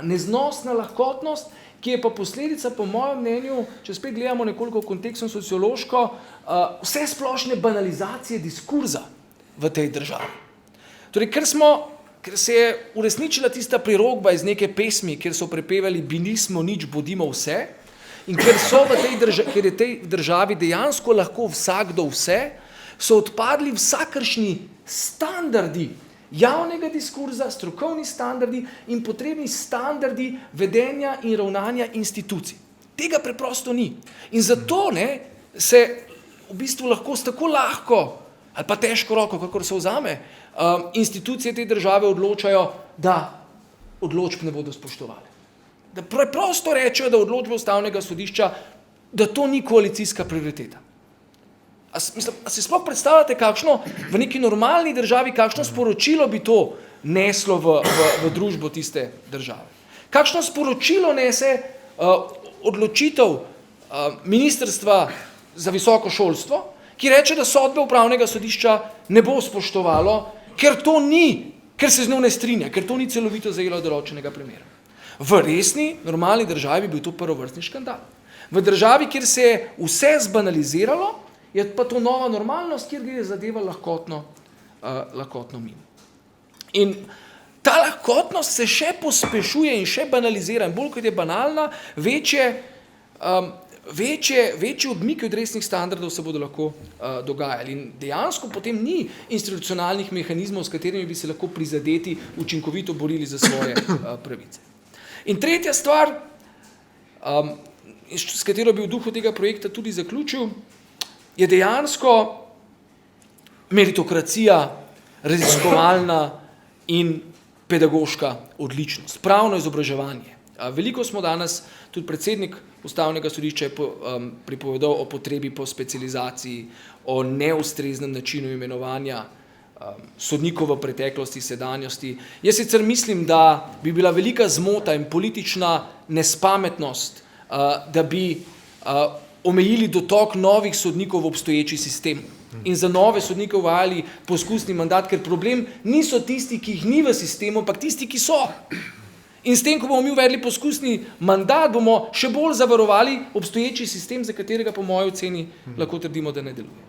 Neznosna lahkotnost, ki je pa posledica, po mojem mnenju, če spet gledamo nekoliko kontekstno sociološko, vse splošne banalizacije diskurza v tej državi. Torej, ker se je uresničila tista prirokba iz neke pesmi, kjer so prepevali bi nismo nič, bodimo vse, in ker je tej državi dejansko lahko vsakdo vse, so odpadli vsakršni standardi javnega diskurza, strokovni standardi in potrebni standardi vedenja in ravnanja institucij. Tega preprosto ni. In zato se v bistvu lahko s tako lahko ali pa težko roko, kakor se vzame, institucije te države odločajo, da odločb ne bodo spoštovali. Da preprosto rečejo, da odločbe Ustavnega sodišča, da to ni koalicijska prioriteta. A si sploh predstavljate, kakšno v neki normalni državi, kakšno sporočilo bi to neslo v družbo tiste države? Kakšno sporočilo nese odločitev Ministrstva za visoko šolstvo, ki reče, da sodbe Upravnega sodišča ne bo spoštovalo, ker se z njo ne strinja, ker to ni celovito zajelo določenega primera. V resni, normalni državi bi bil to prvovrstni škandal. V državi, kjer se je vse zbanaliziralo, je pa to nova normalnost, kjer gre zadeva lahkotno mimo. In ta lahkotnost se še pospešuje in še banalizira, in bolj kot je banalna, večji odmiki od resnih standardov se bodo lahko dogajali. In dejansko potem ni institucionalnih mehanizmov, s katerimi bi se lahko prizadeti učinkovito borili za svoje pravice. In tretja stvar, s katero bi v duhu tega projekta tudi zaključil, je dejansko meritokracija, raziskovalna in pedagoška odličnost, pravno izobraževanje. Veliko smo danes, tudi predsednik Ustavnega sodišča je pripovedal o potrebi po specializaciji, o neustreznem načinu imenovanja sodnikov v preteklosti, sedanjosti. Jaz sicer mislim, da bi bila velika zmota in politična nespametnost, da bi omejili dotok novih sodnikov v obstoječi sistem in za nove sodnike uvajali poskusni mandat, ker problem niso tisti, ki jih ni v sistemu, ampak tisti, ki so. In s tem, ko bomo mi uvedli poskusni mandat, bomo še bolj zavarovali obstoječi sistem, za katerega po moji oceni lahko trdimo, da ne deluje.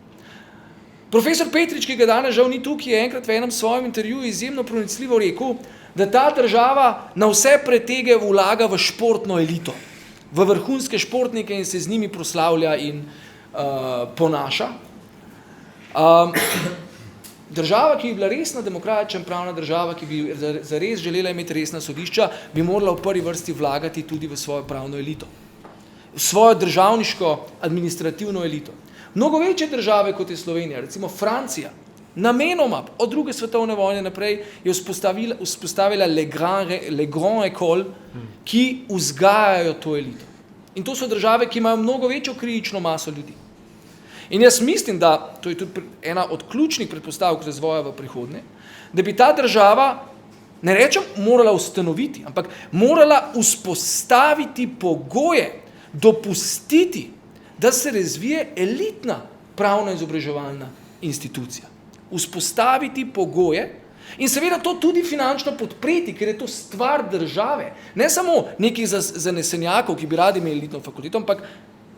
Profesor Petrič, ki ga danes žal ni tukaj, je enkrat v enem svojem intervjuju izjemno pronicljivo rekel, da ta država na vse pretege vlaga v športno elito, v vrhunske športnike in se z njimi proslavlja in ponaša. Država, ki bi bila resna demokratična pravna država, ki bi zares želela imeti resna sodišča, bi morala v prvi vrsti vlagati tudi v svojo pravno elito, v svojo državniško administrativno elito. Mnogo večje države, kot je Slovenija, recimo Francija, namenoma od druge svetovne vojne naprej je vzpostavila le grand école, ki vzgajajo to elito. In to so države, ki imajo mnogo večjo kritično maso ljudi. In jaz mislim, da to je tudi ena od ključnih predpostavk razvoja v prihodnje, da bi ta država ne rečem morala ustanoviti, ampak morala vzpostaviti pogoje, dopustiti, da se razvije elitna pravna izobraževalna institucija. Vzpostaviti pogoje in seveda to tudi finančno podpreti, ker je to stvar države. Ne samo nekih zanesenjakov, ki bi radi imeli elitno fakulteto, ampak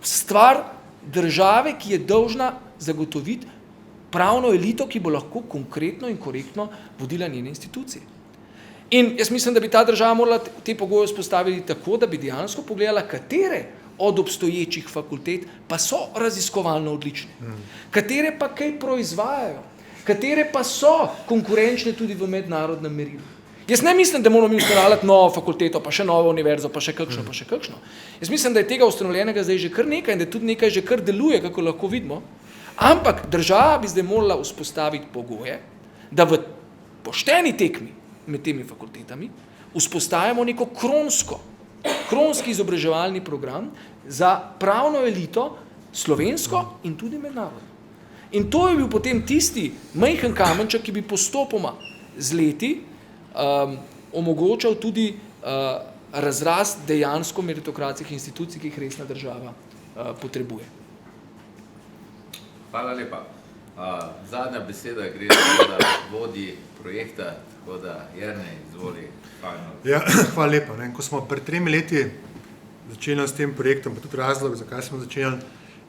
stvar države, ki je dolžna zagotoviti pravno elito, ki bo lahko konkretno in korektno vodila njene institucije. In jaz mislim, da bi ta država morala te pogoje vzpostaviti tako, da bi dejansko pogledala, katere od obstoječih fakultet pa so raziskovalno odlične, katere pa kaj proizvajajo, katere pa so konkurenčne tudi v mednarodnem merilu. Jaz ne mislim, da moramo ustanoviti novo fakulteto, pa še novo univerzo, pa še kakšno, pa še kakšno. Jaz mislim, da je tega ustanovljenega zdaj že kar nekaj in da tudi nekaj že kar deluje, kako lahko vidimo, ampak država bi zdaj morala vzpostaviti pogoje, da v pošteni tekmi med temi fakultetami vzpostavimo neko kronski izobraževalni program za pravno elito, slovensko in tudi mednarodno. In to je bil potem tisti majhen kamenček, ki bi postopoma z leti omogočal tudi razrast dejansko meritokratskih institucij, ki jih resna država potrebuje. Hvala lepa. Zadnja beseda gre za vodji projekta, tako da Jernej, izvoli. Ja, hvala lepa. Ko smo pred 3 leti začeli s tem projektom, pa tudi razlog, zakaj smo začeli,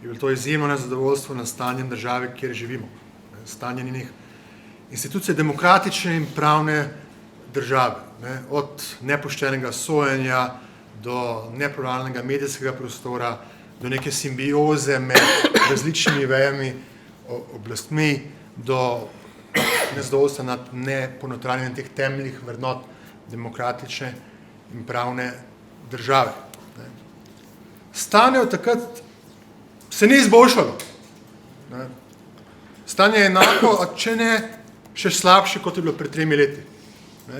je bilo to izjemno nezadovoljstvo nad stanjem države, kjer živimo. Stanje njenih institucij demokratične in pravne države. Od nepoštenega sojenja do nepluralnega medijskega prostora, do neke simbioze med različnimi vejami oblastmi, do nezadovoljstva nad neponotranjenjem teh temeljnih vrednot demokratične in pravne države. Stanje od takrat se ni izboljšalo. Stanje je enako, a če ne še slabše, kot je bilo pred 3 leti.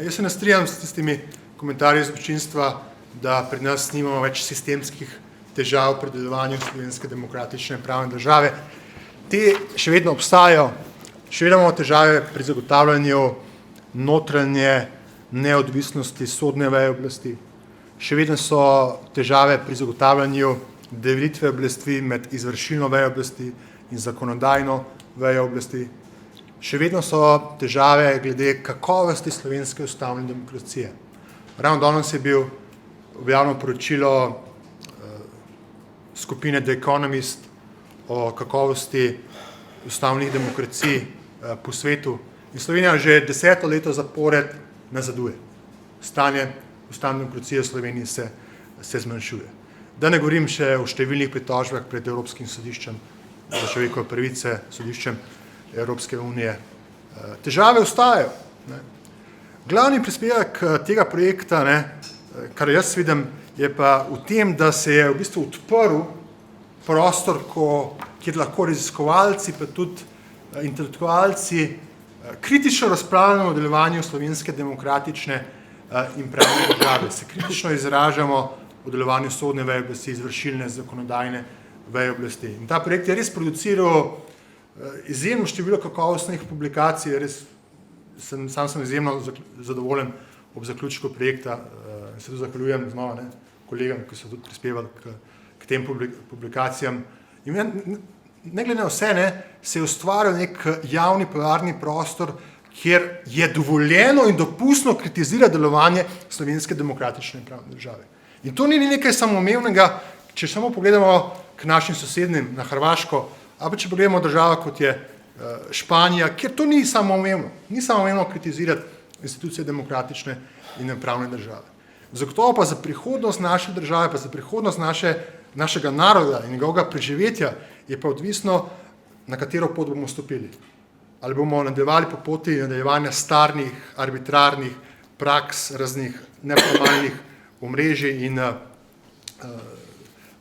Jaz se ne strinjam s tistimi komentarji iz občinstva, da pri nas nimamo več sistemskih težav pri delovanju slovenske demokratične pravne države. Te še vedno obstajajo, še vedno imamo težave pri zagotavljanju notranje neodvisnosti sodne veje oblasti, še vedno so težave pri zagotavljanju delitve oblasti med izvršilno vejo oblasti in zakonodajno vejo oblasti. Še vedno so težave glede kakovosti slovenske ustavne demokracije. Ravno danes je bil objavljeno poročilo skupine The Economist o kakovosti ustavnih demokracij po svetu. In Slovenija že 10. leto zapored nazaduje. Stanje ustavne demokracije v Sloveniji se zmanjšuje. Da ne govorim še o številnih pritožbah pred Evropskim sodiščem za človekove pravice, sodiščem Evropske unije. Težave ostajajo. Glavni prispevek tega projekta, kar jaz vidim, je pa v tem, da se je v bistvu odprl prostor, kjer lahko raziskovalci, pa tudi intelektualci kritično razpravljamo o delovanju slovenske demokratične in pravne države. Se kritično izražamo o delovanju sodne veje oblasti, izvršilne, zakonodajne veje oblasti. In ta projekt je res produciral izjemno število kakovostnih publikacij, sam sem izjemno zadovoljen ob zaključku projekta, se tudi zahvaljujem znova kolegam, ki so tudi prispevali k tem publikacijam. In ne glede na vse, se je ustvaril nek javni polarni prostor, kjer je dovoljeno in dopustno kritizirati delovanje slovenske demokratične in pravne države. In to ni nekaj samoumevnega, če samo pogledamo k našim sosednjim, na Hrvaško, ali če pogledamo državo, kot je Španija, kjer to ni samoumevno. Ni samoumevno kritizirati institucije demokratične in pravne države. Zagotovo pa za prihodnost naše države, pa za prihodnost našega naroda in njegovega preživetja je pa odvisno, na katero pot bomo stopili. Ali bomo nadaljevali po poti nadaljevanja starnih, arbitrarnih praks, raznih neformalnih omrežij in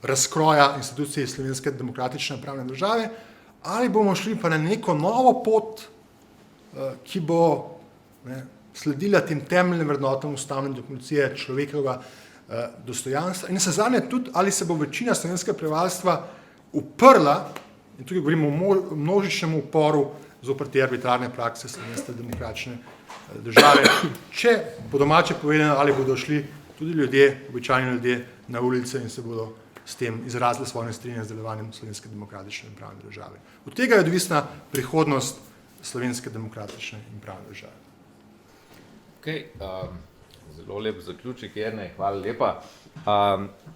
razkroja institucij slovenske demokratične pravne države, ali bomo šli pa na neko novo pot, ki bo sledila tem temeljnim vrednotam ustavne demokracije, človekovega dostojanstva in nazadnje tudi, ali se bo večina slovenskega prebivalstva uprla, in tukaj govorimo o množičnem uporu zoper te arbitrarne prakse slovenske demokratične države, če po domače povedano, ali bodo šli tudi ljudje, običajni ljudje, na ulice in se bodo s tem izrazili svoje nestrinjanje z delovanjem Slovenske demokratične in pravne države. Od tega je odvisna prihodnost Slovenske demokratične in pravne države. Okay, zelo lep zaključek, Jernej, hvala lepa.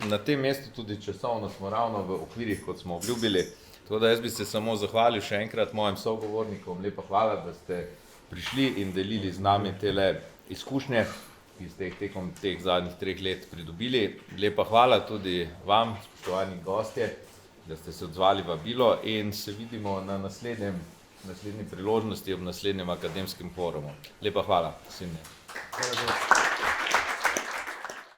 Na tem mestu tudi časovno smo ravno v okvirih, kot smo obljubili, tako da jaz bi se samo zahvalil še enkrat mojim sogovornikom. Lepa hvala, da ste prišli in delili z nami tele izkušnje, ki ste jih tekom teh zadnjih 3 let pridobili. Lepa hvala tudi vam, spoštovani gostje, da ste se odzvali vabilo in se vidimo na naslednji priložnosti ob naslednjem akademskem forumu. Lepa hvala. Vsem.